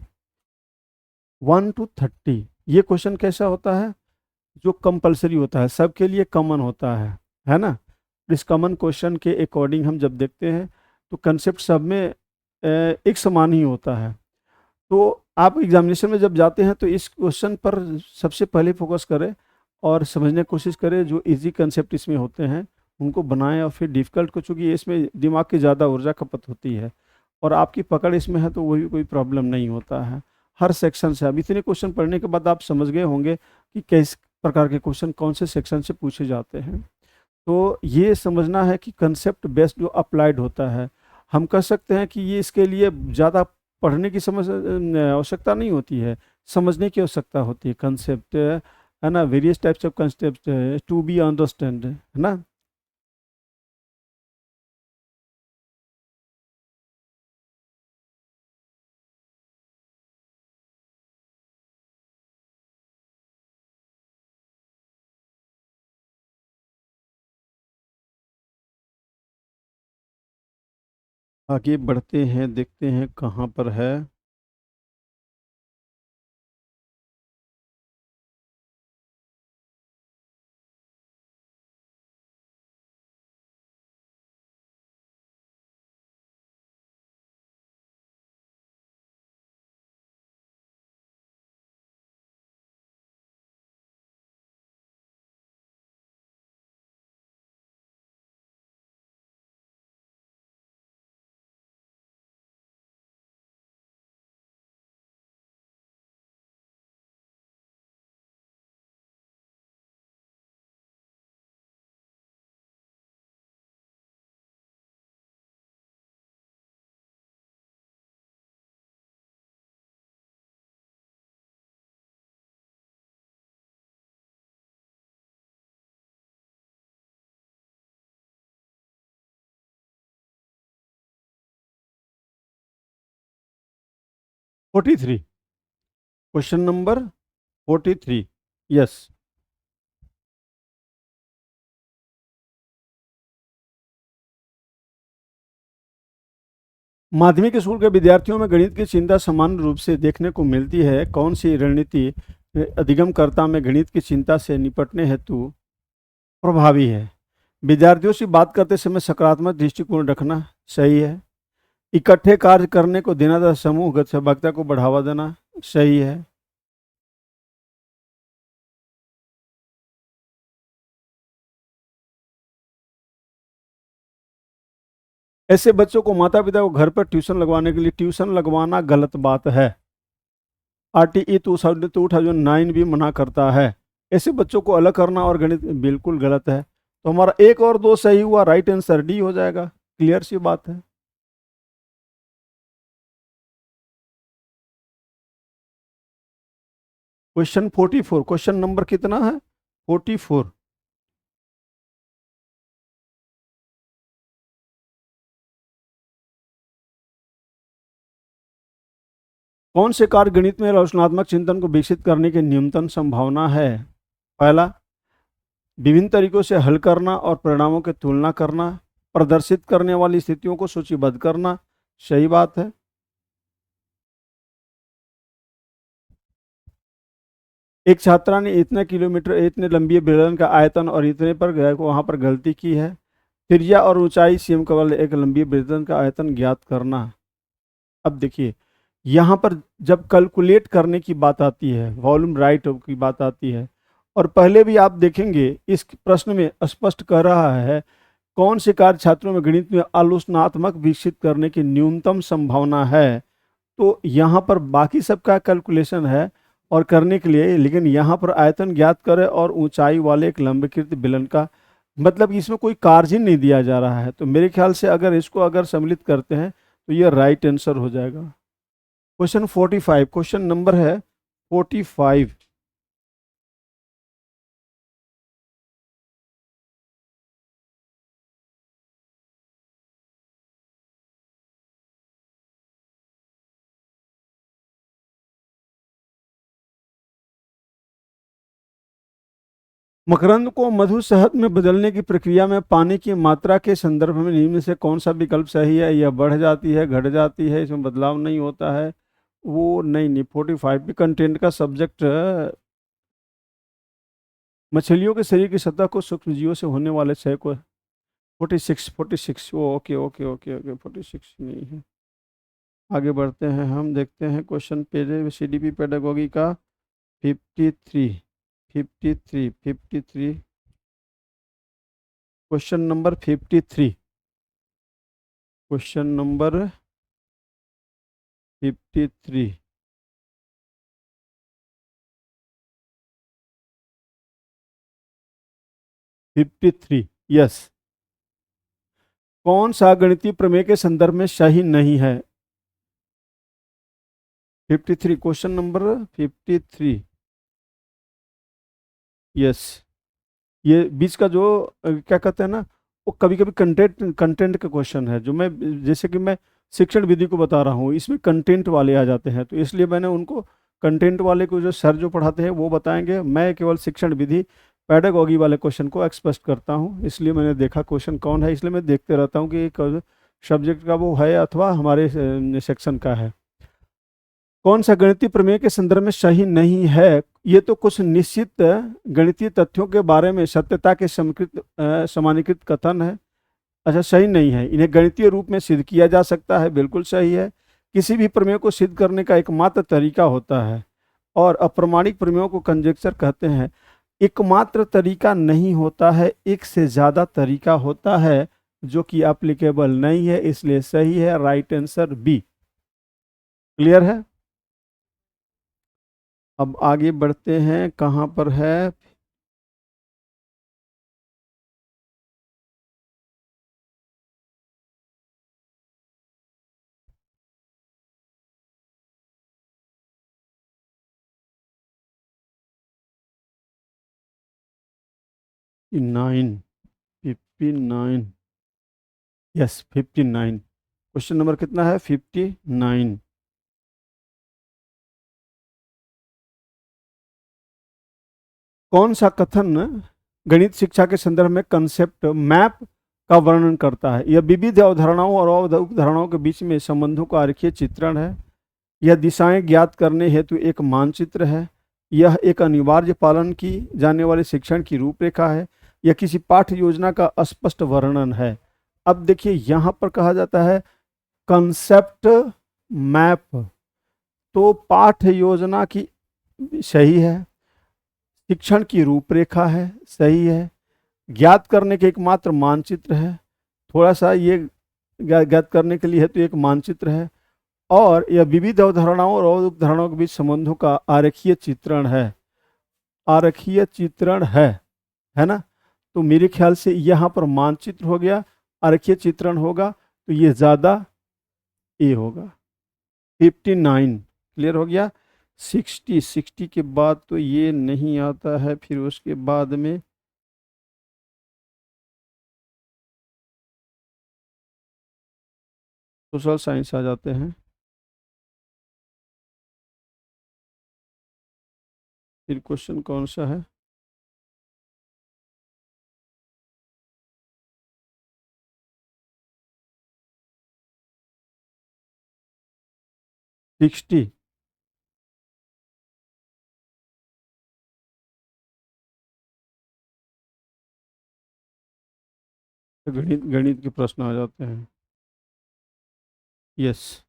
1 to 30, ये क्वेश्चन कैसा होता है? जो कंपलसरी होता है, सबके लिए कॉमन होता है ना। इस कॉमन क्वेश्चन के अकॉर्डिंग हम जब देखते हैं तो कंसेप्ट सब में एक समान ही होता है। तो आप एग्जामिनेशन में जब जाते हैं तो इस क्वेश्चन पर सबसे पहले फोकस करें और समझने की कोशिश करें। जो इजी कंसेप्ट इसमें होते हैं उनको बनाएं, और फिर डिफ़िकल्ट को, चूँकि इसमें दिमाग की ज़्यादा ऊर्जा खपत होती है और आपकी पकड़ इसमें है, तो वही कोई प्रॉब्लम नहीं होता है। हर सेक्शन से, अब इतने क्वेश्चन पढ़ने के बाद आप समझ गए होंगे कि किस प्रकार के क्वेश्चन कौन से सेक्शन से पूछे जाते हैं। तो ये समझना है कि कंसेप्ट बेस्ड जो अप्लाइड होता है, हम कह सकते हैं कि ये इसके लिए ज़्यादा पढ़ने की समझ आवश्यकता नहीं होती है, समझने की आवश्यकता होती है। कंसेप्ट है ना, various types of concept to be understand, है ना। आगे बढ़ते हैं, देखते हैं कहाँ पर है। 43, क्वेश्चन नंबर 43, यस। माध्यमिक स्कूल के विद्यार्थियों में गणित की चिंता सामान्य रूप से देखने को मिलती है। कौन सी रणनीति अधिगमकर्ता में गणित की चिंता से निपटने हेतु प्रभावी है? विद्यार्थियों से बात करते समय सकारात्मक दृष्टिकोण रखना सही है। इकट्ठे कार्य करने को देना तथा समूहगत सहभागिता को बढ़ावा देना सही है। ऐसे बच्चों को माता पिता को घर पर ट्यूशन लगवाने के लिए ट्यूशन लगवाना गलत बात है। आरटीई 2009 भी मना करता है। ऐसे बच्चों को अलग करना और गणित बिल्कुल गलत है। तो हमारा एक और दो सही हुआ, राइट आंसर डी हो जाएगा। क्लियर सी बात है। क्वेश्चन 44, क्वेश्चन नंबर कितना है? 44। कौन से कार्य गणित में रचनात्मक चिंतन को विकसित करने की न्यूनतम संभावना है? पहला, विभिन्न तरीकों से हल करना और परिणामों की तुलना करना, प्रदर्शित करने वाली स्थितियों को सूचीबद्ध करना। सही बात है। एक छात्रा ने इतने किलोमीटर इतने लंबी बेलन का आयतन और इतने पर गए को वहां पर गलती की है। त्रिज्या और ऊंचाई सीएम केवल एक लंबी बेलन का आयतन ज्ञात करना। अब देखिए, यहाँ पर जब कैलकुलेट करने की बात आती है, वॉल्यूम राइट की बात आती है, और पहले भी आप देखेंगे इस प्रश्न में स्पष्ट कर रहा है कौन से कार्य छात्रों में गणित में आलोचनात्मक विकसित करने की न्यूनतम संभावना है। तो यहाँ पर बाकी सबका कैलकुलेशन है और करने के लिए, लेकिन यहाँ पर आयतन ज्ञात करें और ऊंचाई वाले एक लंबकीकृत बेलन का, मतलब इसमें कोई कार्य ही नहीं दिया जा रहा है। तो मेरे ख्याल से अगर इसको अगर सम्मिलित करते हैं तो ये राइट आंसर हो जाएगा। क्वेश्चन 45, क्वेश्चन नंबर है 45। मकरंद को मधु शहद में बदलने की प्रक्रिया में पानी की मात्रा के संदर्भ में निम्न से कौन सा विकल्प सही है? यह बढ़ जाती है, घट जाती है, इसमें बदलाव नहीं होता है। वो नहीं, 45 भी कंटेंट का सब्जेक्ट मछलियों के शरीर की सतह को सूक्ष्मजीवों से होने वाले क्षय को। 46 वो ओके ओके ओके ओके 46 नहीं है। आगे बढ़ते हैं, हम देखते हैं क्वेश्चन पेज सीडीपी पेडागोगी का 53, 53 question number 53, question number 53। 53, yes. कौन सा गणितीय प्रमेय के संदर्भ में सही नहीं है? 53, क्वेश्चन नंबर 53, यस। ये बीच का जो क्या कहते हैं ना, वो कभी कभी कंटेंट कंटेंट का क्वेश्चन है, जो मैं जैसे कि मैं शिक्षण विधि को बता रहा हूँ, इसमें कंटेंट वाले आ जाते हैं, तो इसलिए मैंने उनको कंटेंट वाले को जो सर जो पढ़ाते हैं वो बताएंगे, मैं केवल शिक्षण विधि पैडागॉजी वाले क्वेश्चन को एक्सप्रेस करता हूँ। इसलिए मैंने देखा क्वेश्चन कौन है, इसलिए मैं देखते रहता हूँ कि एक सब्जेक्ट का वो है अथवा हमारे सेक्शन का है। कौन सा गणितीय प्रमेय के संदर्भ में सही नहीं है? ये तो कुछ निश्चित गणितीय तथ्यों के बारे में सत्यता के सामान्यीकृत कथन है। अच्छा, सही नहीं है। इन्हें गणितीय रूप में सिद्ध किया जा सकता है, बिल्कुल सही है। किसी भी प्रमेय को सिद्ध करने का एकमात्र तरीका होता है, और अप्रमाणिक प्रमेयों को कंजेक्चर कहते हैं। एकमात्र तरीका नहीं होता है, एक से ज़्यादा तरीका होता है जो कि एप्लीकेबल नहीं है, इसलिए सही है राइट आंसर बी। क्लियर है? अब आगे बढ़ते हैं, कहाँ पर है? Nine, 59, yes 59। क्वेश्चन नंबर कितना है? 59। कौन सा कथन गणित शिक्षा के संदर्भ में कंसेप्ट मैप का वर्णन करता है? यह विविध अवधारणाओं और उपधारणाओं के बीच में संबंधों का आरेखीय चित्रण है। यह दिशाएं ज्ञात करने हेतु एक मानचित्र है। यह एक अनिवार्य पालन की जाने वाले शिक्षण की रूपरेखा है। यह किसी पाठ्य योजना का स्पष्ट वर्णन है। अब देखिए यहां पर कहा जाता है कंसेप्ट मैप, तो पाठ्य योजना की सही है, शिक्षण की रूपरेखा है सही है, ज्ञात करने के एकमात्र मानचित्र है, थोड़ा सा ये ज्ञात करने के लिए है तो एक मानचित्र है, और यह विविध अवधारणाओं और उपधारणाओं के बीच संबंधों का आरेखीय चित्रण है। आरेखीय चित्रण है ना? तो मेरे ख्याल से यहाँ पर मानचित्र हो गया, आरेखीय चित्रण होगा तो ये ज़्यादा ए होगा। 59 क्लियर हो गया। 60 के बाद तो ये नहीं आता है, फिर उसके बाद में सोशल साइंस आ जाते हैं। फिर क्वेश्चन कौन सा है? सिक्सटी गणित गणित के प्रश्न आ जाते हैं। यस,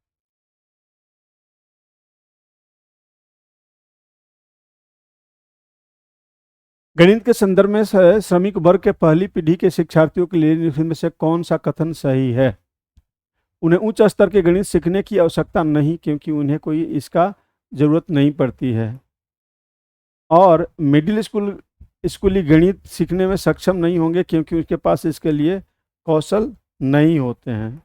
गणित के संदर्भ में श्रमिक वर्ग के पहली पीढ़ी के शिक्षार्थियों के लिए निम्न में से कौन सा कथन सही है? उन्हें उच्च स्तर के गणित सीखने की आवश्यकता नहीं, क्योंकि उन्हें कोई इसका जरूरत नहीं पड़ती है। और मिडिल स्कूली गणित सीखने में सक्षम नहीं होंगे, क्योंकि उनके पास इसके लिए कौशल नहीं होते हैं।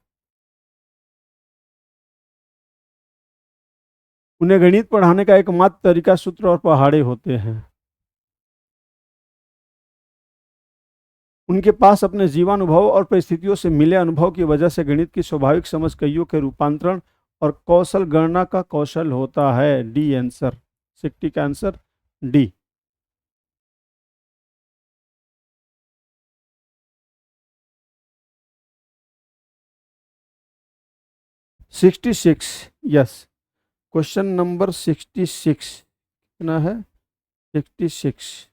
उन्हें गणित पढ़ाने का एकमात्र तरीका सूत्र और पहाड़े होते हैं। उनके पास अपने जीवानुभव और परिस्थितियों से मिले अनुभव की वजह से गणित की स्वाभाविक समझ कईयों के रूपांतरण और कौशल गणना का कौशल होता है। डी आंसर, 60 का answer D. Sixty six, yes, question number 66 कितना है? 66।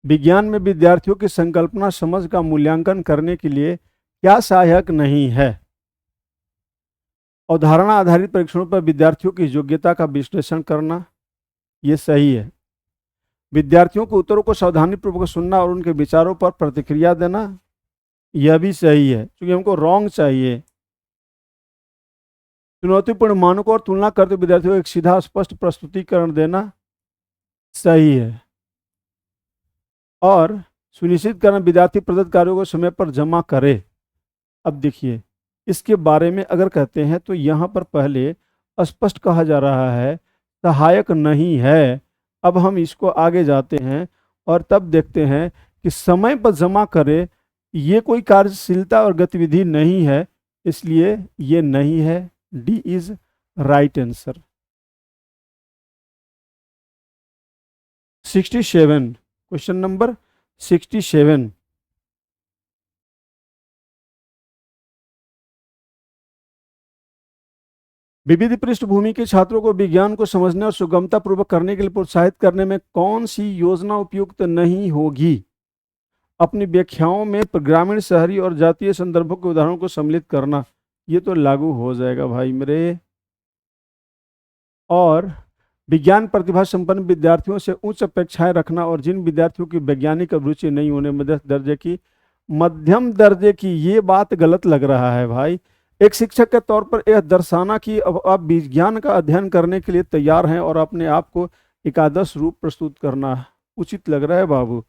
विज्ञान में विद्यार्थियों की संकल्पना समझ का मूल्यांकन करने के लिए क्या सहायक नहीं है? अवधारणा आधारित परीक्षणों पर विद्यार्थियों की योग्यता का विश्लेषण करना, ये सही है। विद्यार्थियों के उत्तरों को सावधानीपूर्वक सुनना और उनके विचारों पर प्रतिक्रिया देना, यह भी सही है, क्योंकि हमको रॉन्ग चाहिए। चुनौतीपूर्ण मानकों और तुलना करते विद्यार्थियों को एक सीधा स्पष्ट प्रस्तुतिकरण देना, सही है। और सुनिश्चित करना विद्यार्थी प्रदत्त कार्यों को समय पर जमा करे। अब देखिए इसके बारे में अगर कहते हैं तो यहाँ पर पहले स्पष्ट कहा जा रहा है सहायक नहीं है। अब हम इसको आगे जाते हैं और तब देखते हैं कि समय पर जमा करे, ये कोई कार्यशीलता और गतिविधि नहीं है, इसलिए ये नहीं है। D is right answer. 67, question number 67। विविध पृष्ठभूमि के छात्रों को विज्ञान को समझने और सुगमता पूर्वक करने के लिए प्रोत्साहित करने में कौन सी योजना उपयुक्त नहीं होगी? अपनी व्याख्याओं में ग्रामीण, शहरी और जातीय संदर्भों के उदाहरणों को सम्मिलित करना, ये तो लागू हो जाएगा भाई मेरे। और विज्ञान प्रतिभा संपन्न विद्यार्थियों से उच्च अपेक्षाएं रखना, और जिन विद्यार्थियों की वैज्ञानिक रुचि नहीं होने मध्यम दर्जे की, ये बात गलत लग रहा है भाई। एक शिक्षक के तौर पर यह दर्शाना कि अब आप विज्ञान का अध्ययन करने के लिए तैयार हैं और अपने आप को एक आदर्श रूप प्रस्तुत करना उचित लग रहा है बाबू।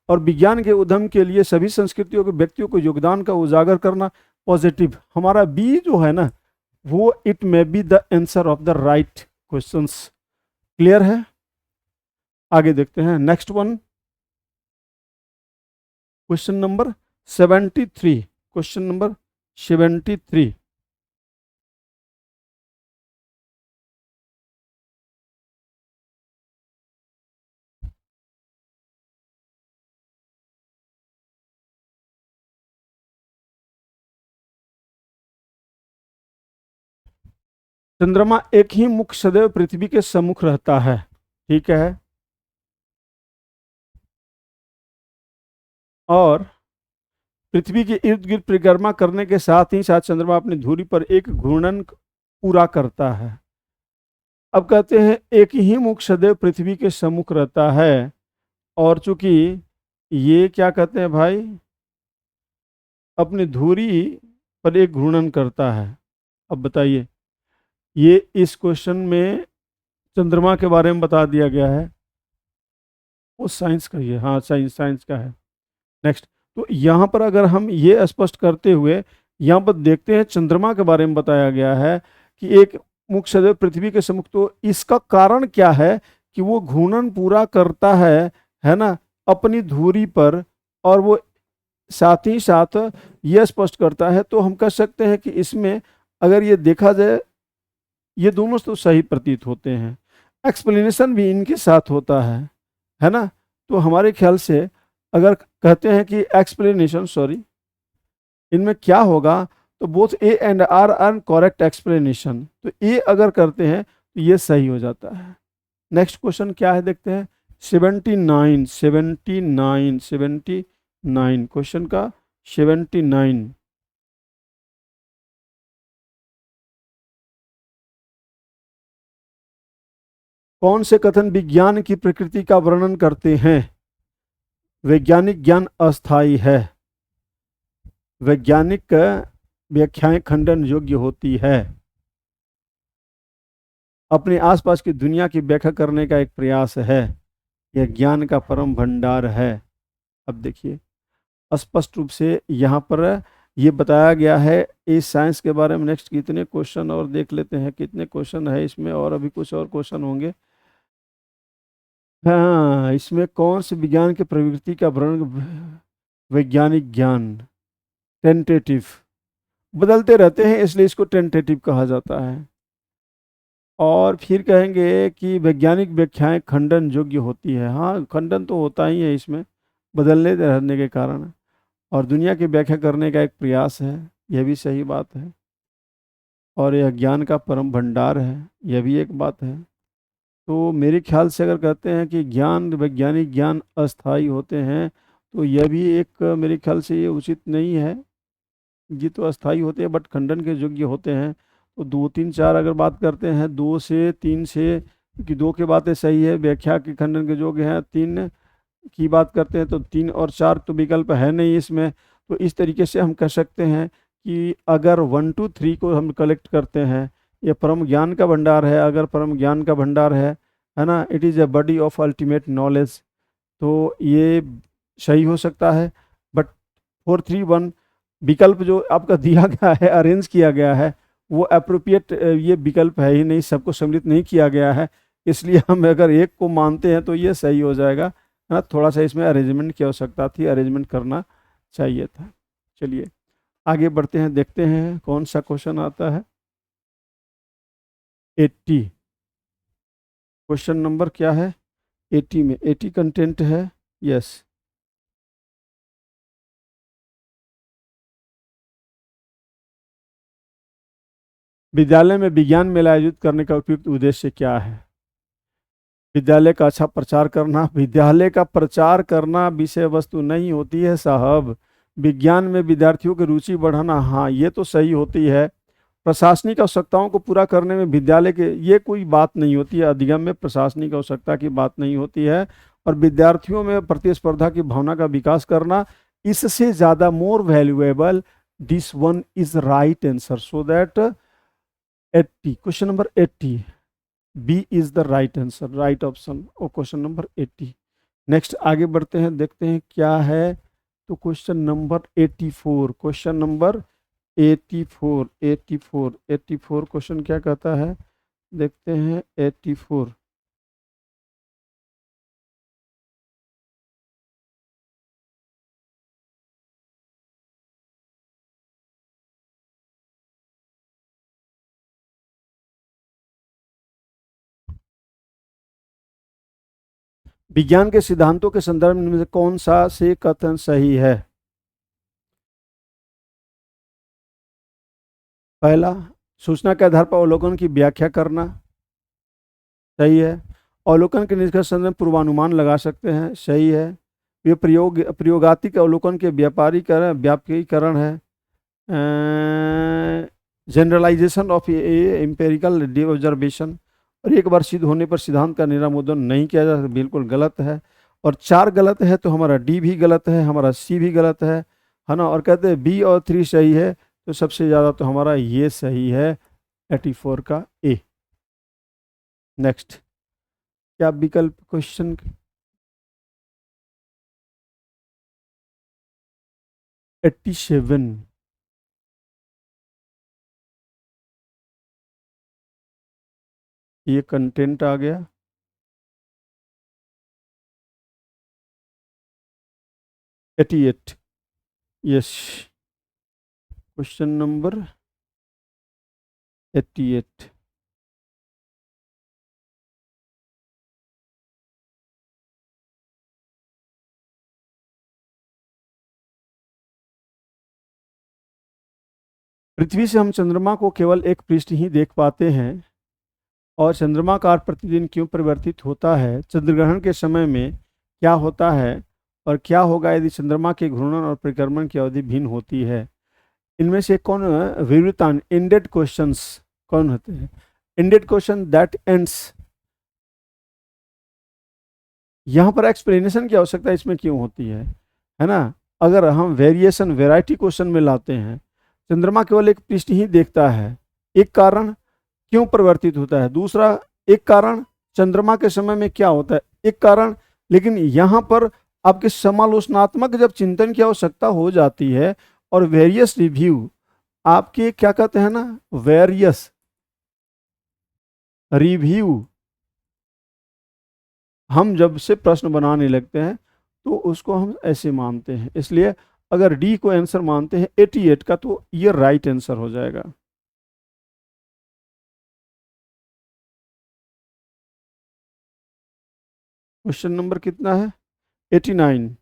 और विज्ञान के उद्यम के लिए सभी संस्कृतियों के व्यक्तियों को योगदान का उजागर करना, पॉजिटिव। हमारा बी जो है ना, वो it may be the answer of the right questions. Clear है? आगे देखते हैं next one, question number 73। Question number 73। चंद्रमा एक ही मुख सदैव पृथ्वी के सम्मुख रहता है, ठीक है। और पृथ्वी के इर्द गिर्द परिक्रमा करने के साथ ही साथ चंद्रमा अपनी धुरी पर एक घूर्णन पूरा करता है। अब कहते हैं एक ही मुख सदैव पृथ्वी के सम्मुख रहता है, और चूंकि ये क्या कहते हैं भाई, अपनी धुरी पर एक घूर्णन करता है। अब बताइए, ये इस क्वेश्चन में चंद्रमा के बारे में बता दिया गया है, वो साइंस का ही है, हाँ साइंस का है। नेक्स्ट, तो यहाँ पर अगर हम ये स्पष्ट करते हुए यहाँ पर देखते हैं चंद्रमा के बारे में बताया गया है कि एक मुख सदैव पृथ्वी के सम्मुख, तो इसका कारण क्या है कि वो घूर्णन पूरा करता है ना, अपनी धुरी पर, और वो साथ ही साथ यह स्पष्ट करता है। तो हम कह सकते हैं कि इसमें अगर ये देखा जाए, ये दोनों तो सही प्रतीत होते हैं, एक्सप्लेनेशन भी इनके साथ होता है ना। तो हमारे ख्याल से अगर कहते हैं कि एक्सप्लेनेशन, सॉरी, इनमें क्या होगा, तो both A and R are correct explanation, तो ए अगर करते हैं तो ये सही हो जाता है। नेक्स्ट क्वेश्चन क्या है देखते हैं, 79 क्वेश्चन का 79। कौन से कथन विज्ञान की प्रकृति का वर्णन करते हैं? वैज्ञानिक ज्ञान अस्थायी है, वैज्ञानिक व्याख्याएं खंडन योग्य होती है, अपने आसपास की दुनिया की व्याख्या करने का एक प्रयास है, यह ज्ञान का परम भंडार है। अब देखिए स्पष्ट रूप से यहाँ पर ये बताया गया है इस साइंस के बारे में। नेक्स्ट कितने क्वेश्चन और देख लेते हैं, कितने क्वेश्चन है इसमें, और अभी कुछ और क्वेश्चन होंगे। हाँ, इसमें कौन से विज्ञान की प्रवृत्ति का वर्णन, वैज्ञानिक ज्ञान, टेंटेटिव, बदलते रहते हैं इसलिए इसको टेंटेटिव कहा जाता है। और फिर कहेंगे कि वैज्ञानिक व्याख्याएं खंडन योग्य होती है, हाँ खंडन तो होता ही है इसमें बदलने रहने के कारण, और दुनिया की व्याख्या करने का एक प्रयास है, यह भी सही बात है, और यह ज्ञान का परम भंडार है, यह भी एक बात है। तो मेरे ख्याल से अगर कहते हैं कि ज्ञान, वैज्ञानिक ज्ञान अस्थायी होते हैं, तो यह भी एक मेरे ख्याल से ये उचित नहीं है। ये तो अस्थायी होते हैं बट खंडन के योग्य होते हैं। तो 2 3 4 अगर बात करते हैं, 2 से 3 से, कि 2 की बातें सही है, व्याख्या के खंडन के योग्य हैं, 3 की बात करते हैं तो 3 और 4 तो विकल्प है नहीं इसमें। तो इस तरीके से हम कह सकते हैं कि अगर 1 2 3 को हम कलेक्ट करते हैं, ये परम ज्ञान का भंडार है, अगर परम ज्ञान का भंडार है ना, it is a body of ultimate knowledge, तो ये सही हो सकता है। बट 4 3 1 विकल्प जो आपका दिया गया है, अरेंज किया गया है, वो अप्रोप्रिएट ये विकल्प है ही नहीं, सबको सम्मिलित नहीं किया गया है, इसलिए हम अगर एक को मानते हैं तो ये सही हो जाएगा, है ना। थोड़ा सा इसमें अरेंजमेंट की आवश्यकता थी, अरेंजमेंट करना चाहिए था। चलिए आगे बढ़ते हैं, देखते हैं कौन सा क्वेश्चन आता है। 80 क्वेश्चन नंबर क्या है, 80 में 80 कंटेंट है, यस। विद्यालय में विज्ञान मेला आयोजित करने का उपयुक्त उद्देश्य क्या है? विद्यालय का अच्छा प्रचार करना, विद्यालय का प्रचार करना विषय वस्तु नहीं होती है साहब। विज्ञान में विद्यार्थियों की रुचि बढ़ाना, हाँ ये तो सही होती है। प्रशासनिक आवश्यकताओं को पूरा करने में विद्यालय के, ये कोई बात नहीं होती है, अधिगम में प्रशासनिक आवश्यकता की बात नहीं होती है। और विद्यार्थियों में प्रतिस्पर्धा की भावना का विकास करना, इससे ज़्यादा more valuable, this one is right answer, so that 80 question number 80 B is the right answer, right option और क्वेश्चन नंबर 80। नेक्स्ट आगे बढ़ते हैं, देखते हैं क्या है। तो question number 84, question number 84 question क्या कहता है, देखते हैं 84। विज्ञान के सिद्धांतों के संदर्भ में से कौन सा से कथन सही है? पहला, सूचना के आधार पर अवलोकन की व्याख्या करना, सही है। अवलोकन के निष्कर्ष में पूर्वानुमान लगा सकते हैं, सही है। ये प्रयोगात्मक अवलोकन के व्यापकीकरण है। जनरलाइजेशन ऑफ एम्पेरिकल ऑब्जर्वेशन, और एक बार सिद्ध होने पर सिद्धांत का निरामोदन नहीं किया जा सकता, बिल्कुल गलत है। और 4 गलत है तो हमारा डी भी गलत है, हमारा सी भी गलत है ना। और कहते हैं बी और 3 सही है, तो सबसे ज़्यादा तो हमारा ये सही है 84 का ए। नेक्स्ट, क्या विकल्प क्वेश्चन 87, ये कंटेंट आ गया। Eighty eight, yes, question number 88। पृथ्वी से हम चंद्रमा को केवल एक पृष्ठ ही देख पाते हैं, और चंद्रमा का प्रतिदिन क्यों परिवर्तित होता है? चंद्रग्रहण के समय में क्या होता है, और क्या होगा यदि चंद्रमा के घूर्णन और परिक्रमण की अवधि भिन्न होती है? इनमें से कौन विवृतान एंडेड क्वेश्चंस कौन होते हैं? एंडेड क्वेश्चन दैट एंड्स, यहाँ पर एक्सप्लेनेशन की आवश्यकता इसमें क्यों होती है ना। अगर हम वेरिएशन वेराइटी क्वेश्चन में लाते हैं, चंद्रमा केवल एक पृष्ठ ही देखता है, एक कारण क्यों परिवर्तित होता है, दूसरा एक कारण चंद्रमा के समय में क्या होता है, एक कारण। लेकिन यहाँ पर आपके समालोचनात्मक जब चिंतन की आवश्यकता हो जाती है, और वेरियस रिव्यू, आपके क्या कहते हैं ना, वेरियस रिव्यू, हम जब से प्रश्न बनाने लगते हैं तो उसको हम ऐसे मानते हैं। इसलिए अगर डी को आंसर मानते हैं 88 का, तो ये राइट आंसर हो जाएगा। क्वेश्चन नंबर कितना है? 89।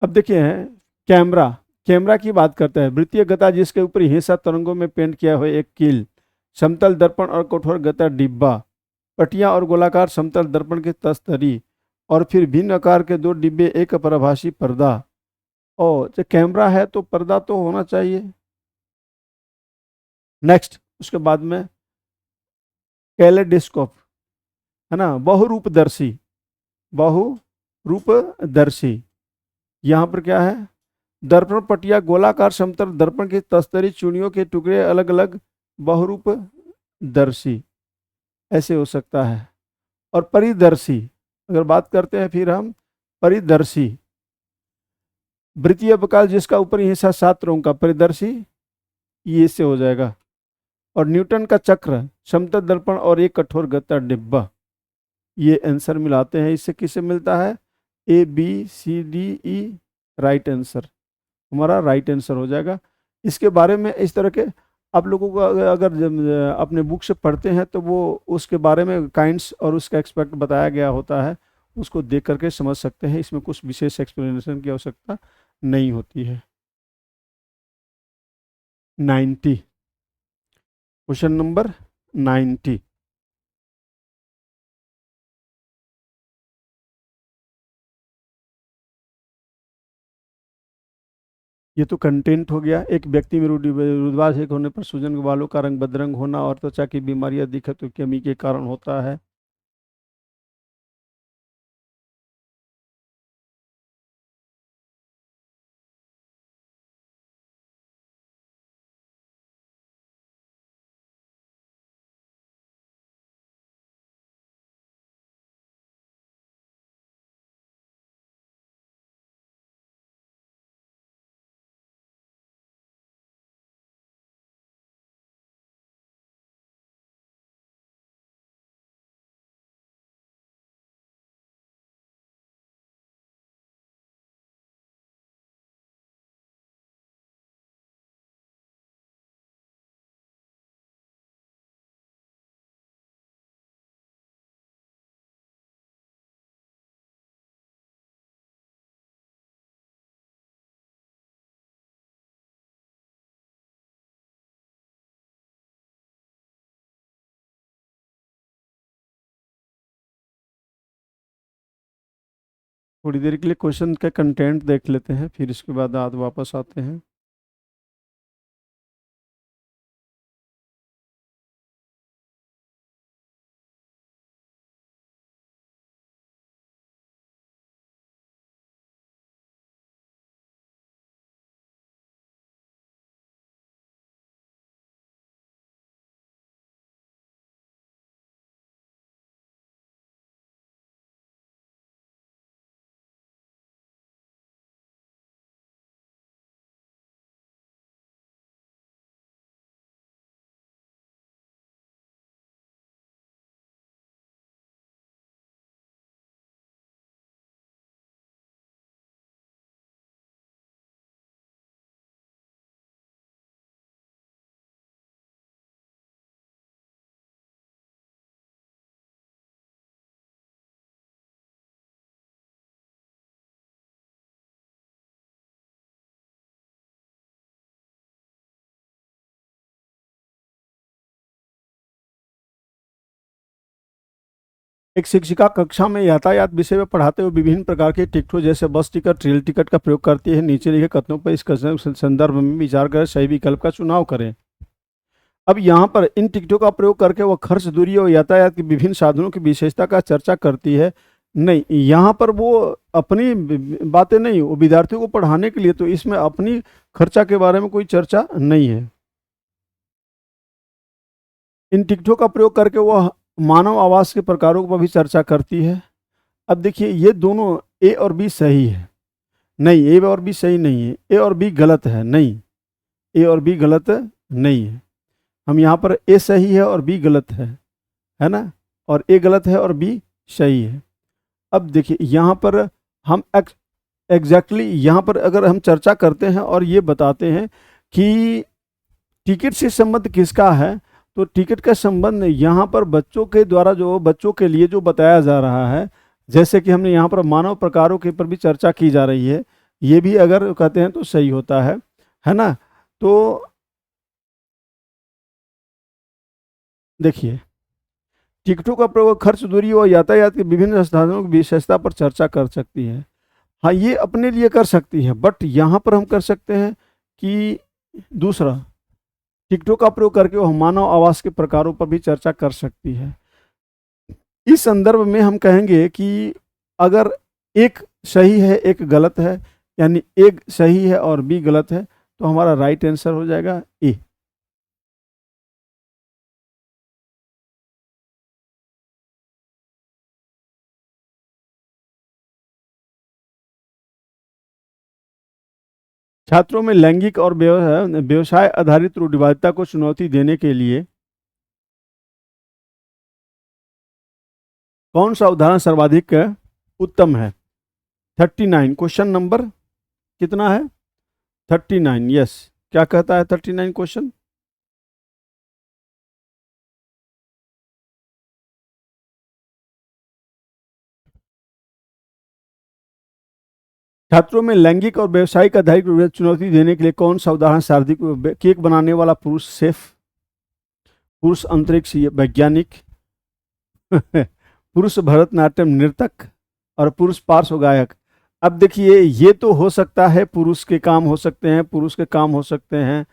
अब देखिए हैं, कैमरा, कैमरा की बात करते हैं। वृत्तीय गता जिसके ऊपर हिंसा तरंगों में पेंट किया हुआ एक कील, समतल दर्पण और कठोर गता डिब्बा, पटिया और गोलाकार समतल दर्पण के तस्तरी, और फिर भिन्न आकार के 2 डिब्बे, एक अपराभासी पर्दा। और जो कैमरा है तो पर्दा तो होना चाहिए। नेक्स्ट, उसके बाद में कैलेडोस्कोप, है ना, बहुरूपदर्शी, बहुरूपदर्शी। यहाँ पर क्या है? दर्पण पटिया गोलाकार समतल दर्पण की तस्तरी चूड़ियों के टुकड़े अलग अलग बहुरूपदर्शी, ऐसे हो सकता है। और परिदर्शी, अगर बात करते हैं फिर हम परिदर्शी, वृत्तीय बकाल जिसका ऊपरी हिस्सा 7 रंग का, परिदर्शी, ये इससे हो जाएगा। और न्यूटन का चक्र, समतल दर्पण और एक कठोर गत्ता डिब्बा, ये आंसर मिलाते हैं, इससे किससे मिलता है? A B C D E, right answer, हमारा राइट आंसर हो जाएगा। इसके बारे में इस तरह के आप लोगों को अगर अपने बुक से पढ़ते हैं तो वो उसके बारे में काइंड्स और उसका एक्सपेक्ट बताया गया होता है, उसको देख करके समझ सकते हैं, इसमें कुछ विशेष एक्सप्लेनेशन की आवश्यकता नहीं होती है। 90, क्वेश्चन नंबर 90। ये तो कंटेंट हो गया। एक व्यक्ति में रुधिराभिषेक होने पर सूजन के बालों का रंग बदरंग होना और त्वचा की बीमारियां दिखे तो केमी के कारण होता है। थोड़ी देर के लिए क्वेश्चन का कंटेंट देख लेते हैं, फिर इसके बाद आज वापस आते हैं। एक शिक्षिका कक्षा में यातायात विषय में पढ़ाते हुए विभिन्न प्रकार के टिकटों जैसे बस टिकट, रेल टिकट का प्रयोग करती है। नीचे लिखे कथनों पर इस कथन के संदर्भ में विचार कर सही विकल्प का चुनाव करें। अब यहाँ पर इन टिकटों का प्रयोग करके वह खर्च, दूरी और यातायात के विभिन्न साधनों की विशेषता का चर्चा करती है। नहीं, यहाँ पर वो अपनी बातें नहीं, वो विद्यार्थियों को पढ़ाने के लिए, तो इसमें अपनी खर्चा के बारे में कोई चर्चा नहीं है। इन टिकटों का प्रयोग करके वह मानव आवास के प्रकारों पर भी चर्चा करती है। अब देखिए, ये दोनों ए और बी सही है। नहीं, ए और बी सही नहीं है, ए और बी गलत है। नहीं, ए और बी गलत नहीं है। हम यहाँ पर ए सही है और बी गलत है ना, और ए गलत है और बी सही है। अब देखिए यहाँ पर हम एग्जैक्टली यहाँ पर अगर हम चर्चा करते हैं और ये बताते हैं कि टिकट से संबंध किसका है, तो टिकट का संबंध यहाँ पर बच्चों के द्वारा, जो बच्चों के लिए जो बताया जा रहा है, जैसे कि हमने यहाँ पर मानव प्रकारों के ऊपर भी चर्चा की जा रही है, ये भी अगर कहते हैं तो सही होता है ना। तो देखिए, टिकटों का प्रयोग खर्च, दूरी और यातायात के विभिन्न साधनों की विशेषता पर चर्चा कर सकती है। हाँ, ये अपने लिए कर सकती है, बट यहाँ पर हम कर सकते हैं कि दूसरा, टिकटों का प्रयोग करके वह मानव आवास के प्रकारों पर भी चर्चा कर सकती है। इस संदर्भ में हम कहेंगे कि अगर एक सही है एक गलत है, यानी एक सही है और बी गलत है, तो हमारा राइट आंसर हो जाएगा ए। छात्रों में लैंगिक और व्यवसाय आधारित रूढ़िवादिता को चुनौती देने के लिए कौन सा उदाहरण सर्वाधिक उत्तम है? 39, क्वेश्चन नंबर कितना है? 39। यस, क्या कहता है 39 क्वेश्चन? छात्रों में लैंगिक और व्यवसायिक आधारित चुनौती देने के लिए कौन सा उदाहरण सर्वाधिक? केक बनाने वाला पुरुष शेफ, पुरुष अंतरिक्ष वैज्ञानिक, पुरुष भरतनाट्यम नृतक और पुरुष पार्श्व गायक। अब देखिए, ये तो हो सकता है, पुरुष के काम हो सकते हैं, पुरुष के काम हो सकते हैं,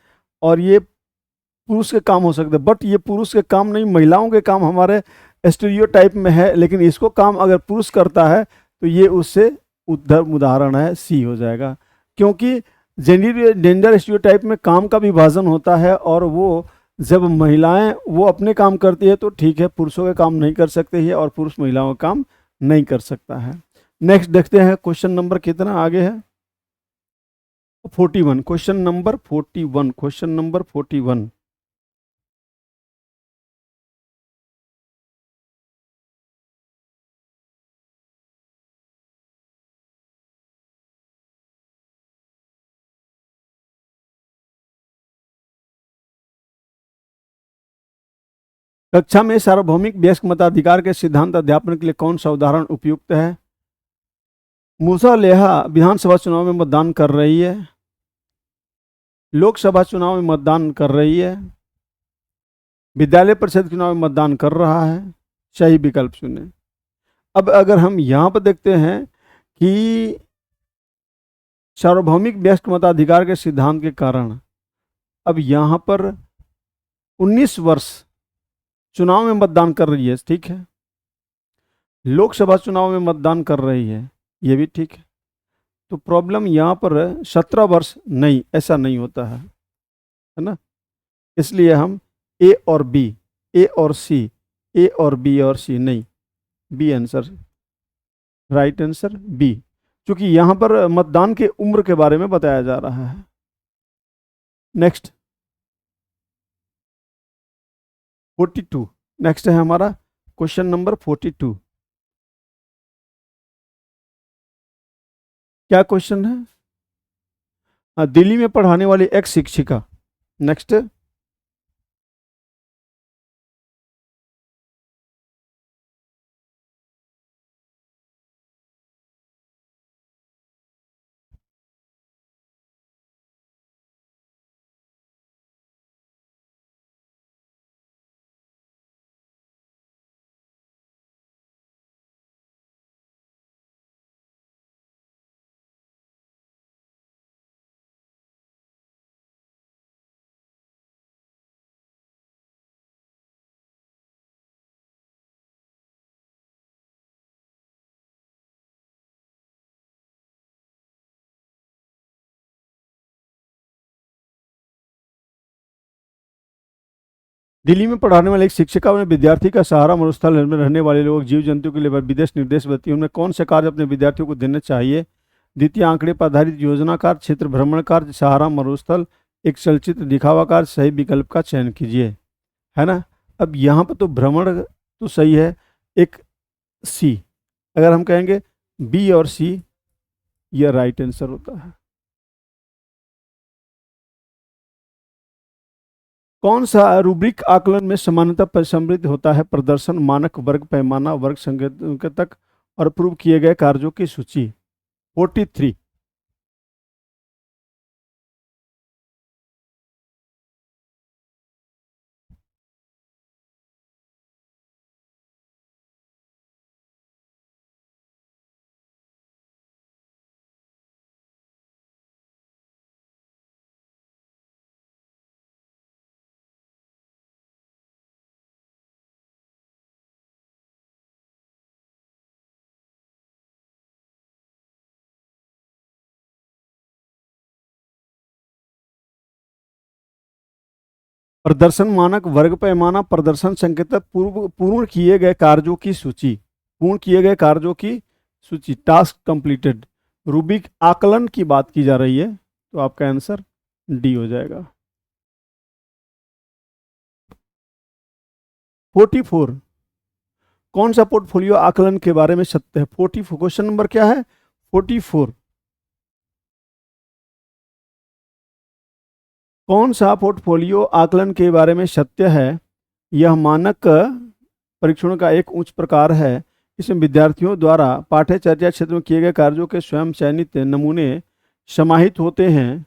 और ये पुरुष के काम हो सकते हैं, बट ये पुरुष के काम नहीं, महिलाओं के काम हमारे स्टीरियोटाइप में है। लेकिन इसको काम अगर पुरुष करता है तो ये उससे उदाहरण है, सी हो जाएगा। क्योंकि जेंडर स्टीरियोटाइप में काम का विभाजन होता है, और वो जब महिलाएं वो अपने काम करती है तो ठीक है, पुरुषों के काम नहीं कर सकते हैं, और पुरुष महिलाओं का काम नहीं कर सकता है। नेक्स्ट देखते हैं, क्वेश्चन नंबर कितना आगे है? 41, क्वेश्चन नंबर 41, क्वेश्चन नंबर 41। कक्षा में सार्वभौमिक वयस्क मताधिकार के सिद्धांत अध्यापन के लिए कौन सा उदाहरण उपयुक्त है? मूसा लेहा विधानसभा चुनाव में मतदान कर रही है, लोकसभा चुनाव में मतदान कर रही है, विद्यालय परिषद चुनाव में मतदान कर रहा है। सही विकल्प चुने। अब अगर हम यहाँ पर देखते हैं कि सार्वभौमिक व्यस्त मताधिकार के सिद्धांत के कारण अब यहाँ पर 19 वर्ष चुनाव में मतदान कर रही है, ठीक है, लोकसभा चुनाव में मतदान कर रही है, ये भी ठीक है। तो प्रॉब्लम यहाँ पर 17 वर्ष नहीं, ऐसा नहीं होता है ना। इसलिए हम ए और बी, ए और सी, ए और बी और सी नहीं, B answer, right answer B, क्योंकि यहाँ पर मतदान के उम्र के बारे में बताया जा रहा है। नेक्स्ट 42, नेक्स्ट है हमारा क्वेश्चन नंबर 42। क्या क्वेश्चन है? दिल्ली में पढ़ाने वाली एक शिक्षिका, नेक्स्ट दिल्ली में पढ़ाने वाले एक शिक्षिका ने विद्यार्थी का सहारा मरुस्थल में रहने वाले लोग, जीव जंतु के लिए विदेश निर्देश देती है। उन्हें कौन से कार्य अपने विद्यार्थियों को देने चाहिए? द्वितीय आंकड़े पर आधारित योजना कार्य, क्षेत्र भ्रमण कार्य, सहारा मरुस्थल, एक चलचित्र दिखावा कार्य, सही विकल्प का चयन कीजिए, है ना। अब यहाँ पर तो भ्रमण तो सही है, एक सी, अगर हम कहेंगे बी और सी, यह राइट आंसर होता है। कौन सा रूब्रिक आकलन में समानता सम्मिलित होता है? प्रदर्शन, मानक, वर्ग पैमाना, वर्ग संकेतक और प्रूव किए गए कार्यों की सूची। 43, प्रदर्शन, मानक, वर्ग पैमाना, प्रदर्शन संकेतक, पूर्ण किए गए कार्यों की सूची, पूर्ण किए गए कार्यों की सूची, टास्क कंप्लीटेड। रूबिक आकलन की बात की जा रही है, तो आपका आंसर डी हो जाएगा। 44, कौन सा पोर्टफोलियो आकलन के बारे में सत्य है? 44, क्वेश्चन नंबर क्या है? 44, कौन सा पोर्टफोलियो आकलन के बारे में सत्य है? यह मानक परीक्षणों का एक उच्च प्रकार है। इसमें विद्यार्थियों द्वारा पाठ्यचर्या क्षेत्र में किए गए कार्यों के स्वयं चयनित नमूने समाहित होते हैं।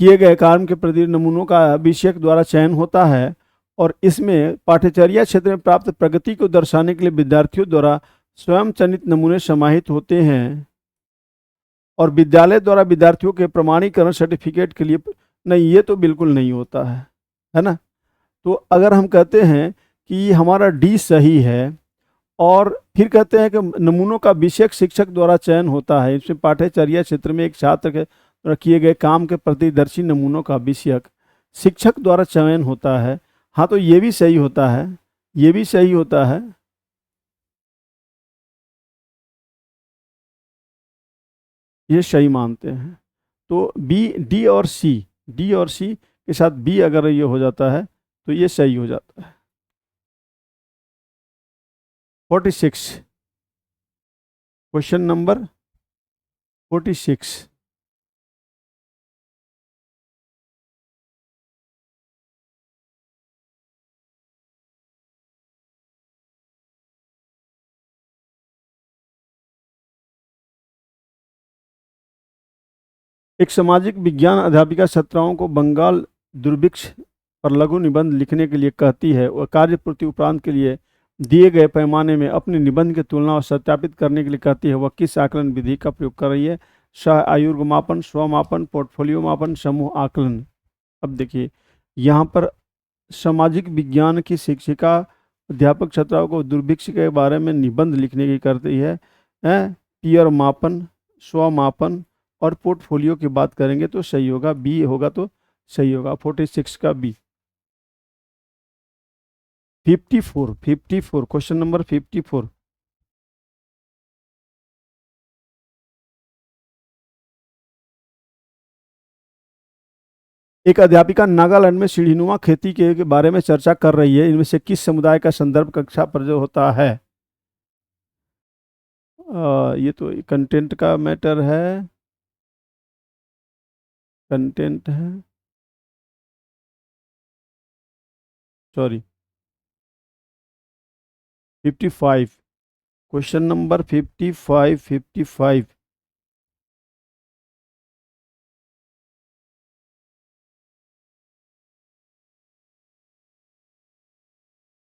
किए गए कार्य के प्रति नमूनों का विषयक द्वारा चयन होता है और इसमें पाठ्यचर्या क्षेत्र में प्राप्त प्रगति को दर्शाने के लिए विद्यार्थियों द्वारा स्वयं चयनित नमूने समाहित होते हैं और विद्यालय द्वारा विद्यार्थियों के प्रमाणीकरण सर्टिफिकेट के लिए नहीं, ये तो बिल्कुल नहीं होता है ना। तो अगर हम कहते हैं कि हमारा डी सही है और फिर कहते हैं कि नमूनों का विषयक शिक्षक द्वारा चयन होता है, इसमें पाठ्यचर्या क्षेत्र में एक छात्र के द्वारा किए गए काम के प्रतिदर्शी नमूनों का विषयक शिक्षक द्वारा चयन होता है, हाँ तो ये भी सही होता है, ये भी सही होता है। ये सही मानते हैं। तो बी, डी और सी, डी और सी के साथ बी अगर ये हो जाता है तो ये सही हो जाता है। 46, क्वेश्चन नंबर 46, एक सामाजिक विज्ञान अध्यापिका छात्राओं को बंगाल दुर्भिक्ष पर लघु निबंध लिखने के लिए कहती है और कार्य पूर्ति उपरांत के लिए दिए गए पैमाने में अपने निबंध की तुलना और सत्यापित करने के लिए कहती है, वह किस आकलन विधि का प्रयोग कर रही है? सह आयुर्ग मापन, स्वमापन, पोर्टफोलियो मापन, समूह आकलन। अब देखिए यहाँ पर सामाजिक विज्ञान की शिक्षिका अध्यापक छात्राओं को दुर्भिक्ष के बारे में निबंध लिखने की करती है। पीयर मापन, स्वमापन और पोर्टफोलियो की बात करेंगे तो सही होगा, बी होगा तो सही होगा, 46 का बी। 54 question number 54। एक अध्यापिका नागालैंड में सीढ़ीनुमा खेती के बारे में चर्चा कर रही है, इनमें से किस समुदाय का संदर्भ कक्षा पर जो होता है? ये तो कंटेंट का मैटर है, कंटेंट है, सॉरी 55, क्वेश्चन नंबर 55।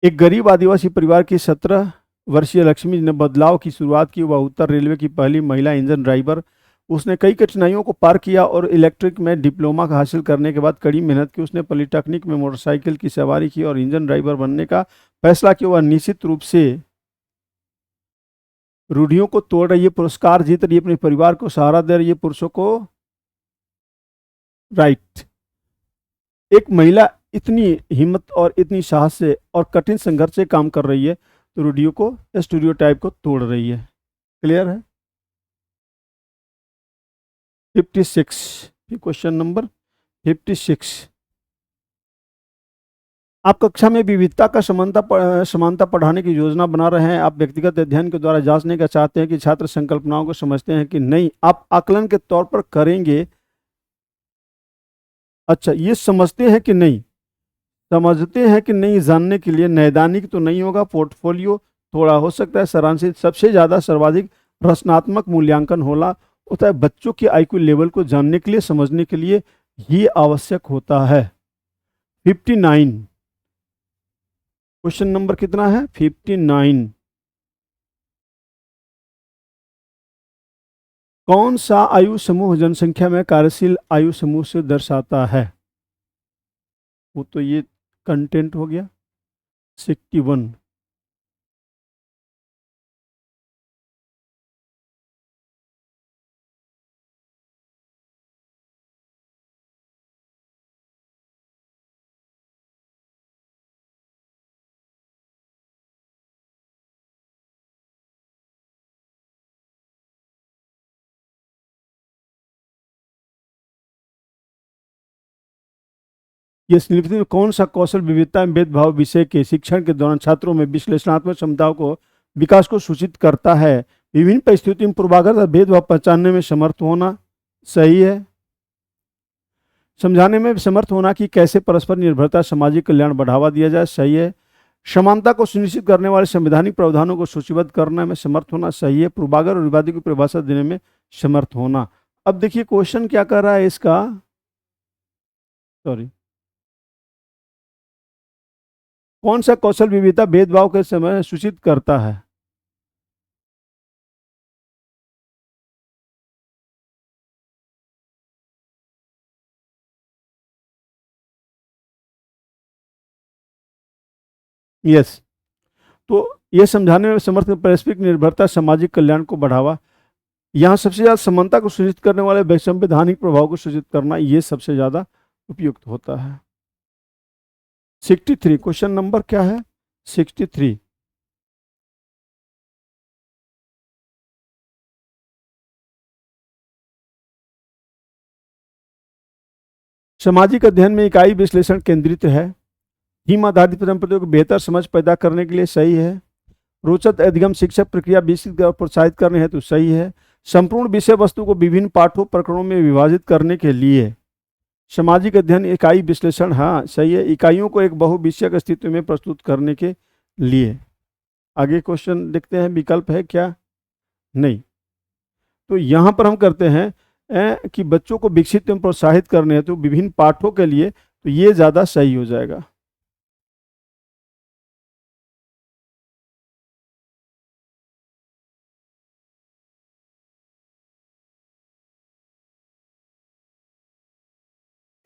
एक गरीब आदिवासी परिवार की 17 वर्षीय लक्ष्मी ने बदलाव की शुरुआत की। वह उत्तर रेलवे की पहली महिला इंजन ड्राइवर। उसने कई कठिनाइयों को पार किया और इलेक्ट्रिक में डिप्लोमा हासिल करने के बाद कड़ी मेहनत की। उसने पॉलिटेक्निक में मोटरसाइकिल की सवारी की और इंजन ड्राइवर बनने का फैसला किया। वह निश्चित रूप से रूढ़ियों को तोड़ रही है, पुरस्कार जीत रही है, अपने परिवार को सहारा दे रही है, पुरुषों को राइट। एक महिला इतनी हिम्मत और इतनी साहस से और कठिन संघर्ष से काम कर रही है तो रूढ़ियों को, स्टीरियोटाइप को तोड़ रही है। क्लियर है? 56, क्वेश्चन नंबर 56। आप कक्षा में विविधता का समानता पढ़ाने की योजना बना रहे हैं। आप व्यक्तिगत अध्ययन के द्वारा जांचने का चाहते हैं कि छात्र संकल्पनाओं को समझते हैं कि नहीं। आप आकलन के तौर पर करेंगे। अच्छा, ये समझते हैं कि नहीं, समझते हैं कि नहीं जानने के लिए नैदानिक तो नहीं होगा, पोर्टफोलियो थोड़ा हो सकता है, सारांशित। सबसे ज़्यादा सर्वाधिक रचनात्मक मूल्यांकन होता है बच्चों के आईक्यू लेवल को जानने के लिए, समझने के लिए ये आवश्यक होता है। 59, क्वेश्चन नंबर कितना है? 59। कौन सा आयु समूह जनसंख्या में कार्यशील आयु समूह से दर्शाता है? वो तो ये कंटेंट हो गया। 61, ये स्मृति में कौन सा कौशल विविधता में भेदभाव विषय के शिक्षण के दौरान छात्रों में विश्लेषणात्मक क्षमताओं को विकास को सूचित करता है? विभिन्न परिस्थितियों में पूर्वाग्रह और भेदभाव पहचानने में समर्थ होना, सही है। समझाने में समर्थ होना कि कैसे परस्पर निर्भरता सामाजिक कल्याण बढ़ावा दिया जाए, सही है। समानता को सुनिश्चित करने वाले संवैधानिक प्रावधानों को सूचीबद्ध करने में समर्थ होना, सही है। पूर्वाग्रह और विवादों की परिभाषा देने में समर्थ होना। अब देखिए क्वेश्चन क्या कर रहा है इसका, सॉरी, कौन सा कौशल विविधता भेदभाव के समय सूचित करता है? यस, तो यह समझाने में समर्थ पारस्परिक निर्भरता सामाजिक कल्याण को बढ़ावा। यहाँ सबसे ज्यादा समानता को सूचित करने वाले संवैधानिक प्रभाव को सूचित करना, ये सबसे ज्यादा उपयुक्त होता है। 63, क्वेश्चन नंबर क्या है? 63। सामाजिक अध्ययन में इकाई विश्लेषण केंद्रित है। थीम आधारित प्रश्न पत्रों को बेहतर समझ पैदा करने के लिए, सही है। रोचक अधिगम शिक्षक प्रक्रिया विकसित और प्रोत्साहित करने हेतु, सही है। संपूर्ण विषय वस्तु को विभिन्न पाठों प्रकरणों में विभाजित करने के लिए सामाजिक अध्ययन इकाई विश्लेषण, हाँ सही है। इकाइयों को एक बहुविषयक स्थिति में प्रस्तुत करने के लिए। आगे क्वेश्चन देखते हैं, विकल्प है क्या? नहीं। तो यहाँ पर हम करते हैं कि बच्चों को विकसित एवं प्रोत्साहित करने हेतु विभिन्न पाठों के लिए, तो ये ज़्यादा सही हो जाएगा।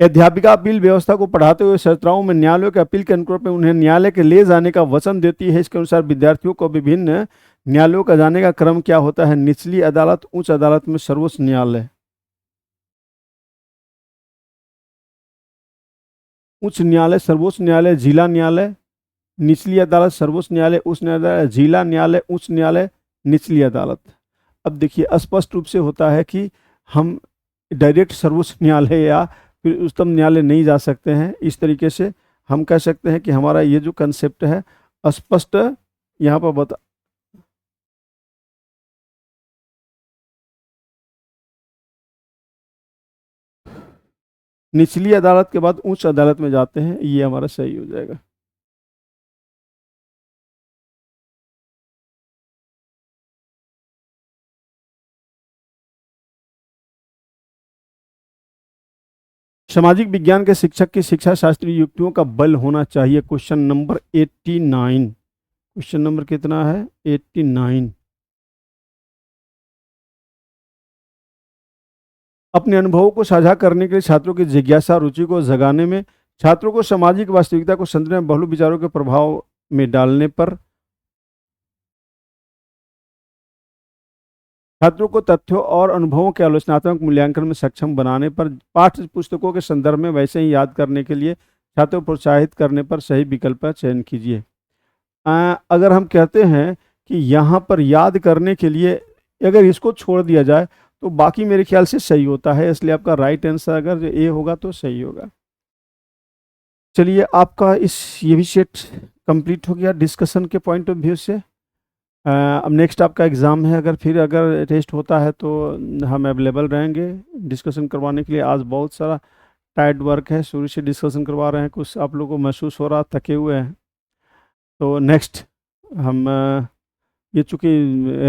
अध्यापिका अपील व्यवस्था को पढ़ाते हुए छात्राओं में न्यायालयों के अपील के अनुक्रम में उन्हें न्यायालय के ले जाने का वचन देती है। इसके अनुसार विद्यार्थियों को विभिन्न न्यायालयों का जाने का क्रम क्या होता है? निचली अदालत, उच्च अदालत में सर्वोच्च न्यायालय। उच्च न्यायालय, सर्वोच्च न्यायालय, जिला न्यायालय, निचली अदालत, सर्वोच्च न्यायालय, उच्च न्यायालय, जिला न्यायालय, उच्च न्यायालय, निचली अदालत। अब देखिए स्पष्ट रूप से होता है कि हम डायरेक्ट सर्वोच्च न्यायालय या फिर उच्चतम न्यायालय नहीं जा सकते हैं। इस तरीके से हम कह सकते हैं कि हमारा ये जो कंसेप्ट है स्पष्ट यहाँ पर बता। निचली अदालत के बाद उच्च अदालत में जाते हैं, ये हमारा सही हो जाएगा। सामाजिक विज्ञान के शिक्षक की शिक्षा शास्त्रीय युक्तियों का बल होना चाहिए। Question number 89। क्वेश्चन नंबर कितना है? 89। अपने अनुभवों को साझा करने के लिए छात्रों की जिज्ञासा रुचि को जगाने में, छात्रों को सामाजिक वास्तविकता को समझने में, बहु विचारों के प्रभाव में डालने पर, छात्रों को तथ्यों और अनुभवों के आलोचनात्मक मूल्यांकन में सक्षम बनाने पर, पाठ्य पुस्तकों के संदर्भ में वैसे ही याद करने के लिए छात्रों को प्रोत्साहित करने पर सही विकल्प का चयन कीजिए। अगर हम कहते हैं कि यहाँ पर याद करने के लिए अगर इसको छोड़ दिया जाए तो बाकी मेरे ख्याल से सही होता है, इसलिए आपका राइट आंसर अगर ए होगा तो सही होगा। चलिए आपका ये भी सेट कंप्लीट हो गया डिस्कशन के पॉइंट ऑफ व्यू से। अब नेक्स्ट आपका एग्ज़ाम है, अगर टेस्ट होता है तो हम अवेलेबल रहेंगे डिस्कशन करवाने के लिए। आज बहुत सारा टाइट वर्क है, शुरू से डिस्कशन करवा रहे हैं, कुछ आप लोगों को महसूस हो रहा थके हुए हैं। तो नेक्स्ट हम ये चूँकि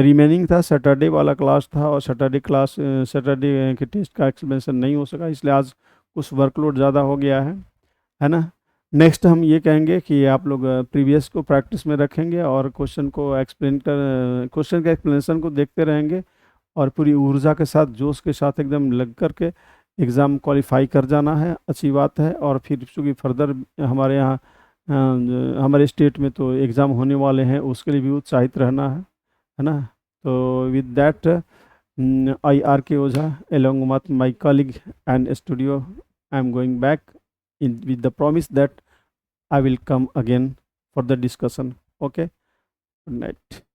रिमेनिंग था, सैटरडे वाला क्लास था और सैटरडे के टेस्ट का एक्सप्लेनेशन नहीं हो सका, इसलिए आज कुछ वर्कलोड ज़्यादा हो गया है ना। नेक्स्ट हम ये कहेंगे कि आप लोग प्रीवियस को प्रैक्टिस में रखेंगे और क्वेश्चन का एक्सप्लेनेशन को देखते रहेंगे और पूरी ऊर्जा के साथ, जोश के साथ एकदम लग करके एग्ज़ाम क्वालिफाई कर जाना है। अच्छी बात है। और फिर चूँकि फर्दर हमारे यहाँ हमारे स्टेट में तो एग्ज़ाम होने वाले हैं, उसके लिए भी उत्साहित रहना है ना। तो विद दैट आई आर के ओझा along with my colleague and studio, I am going back with the promise that I will come again for the discussion. Okay, good night.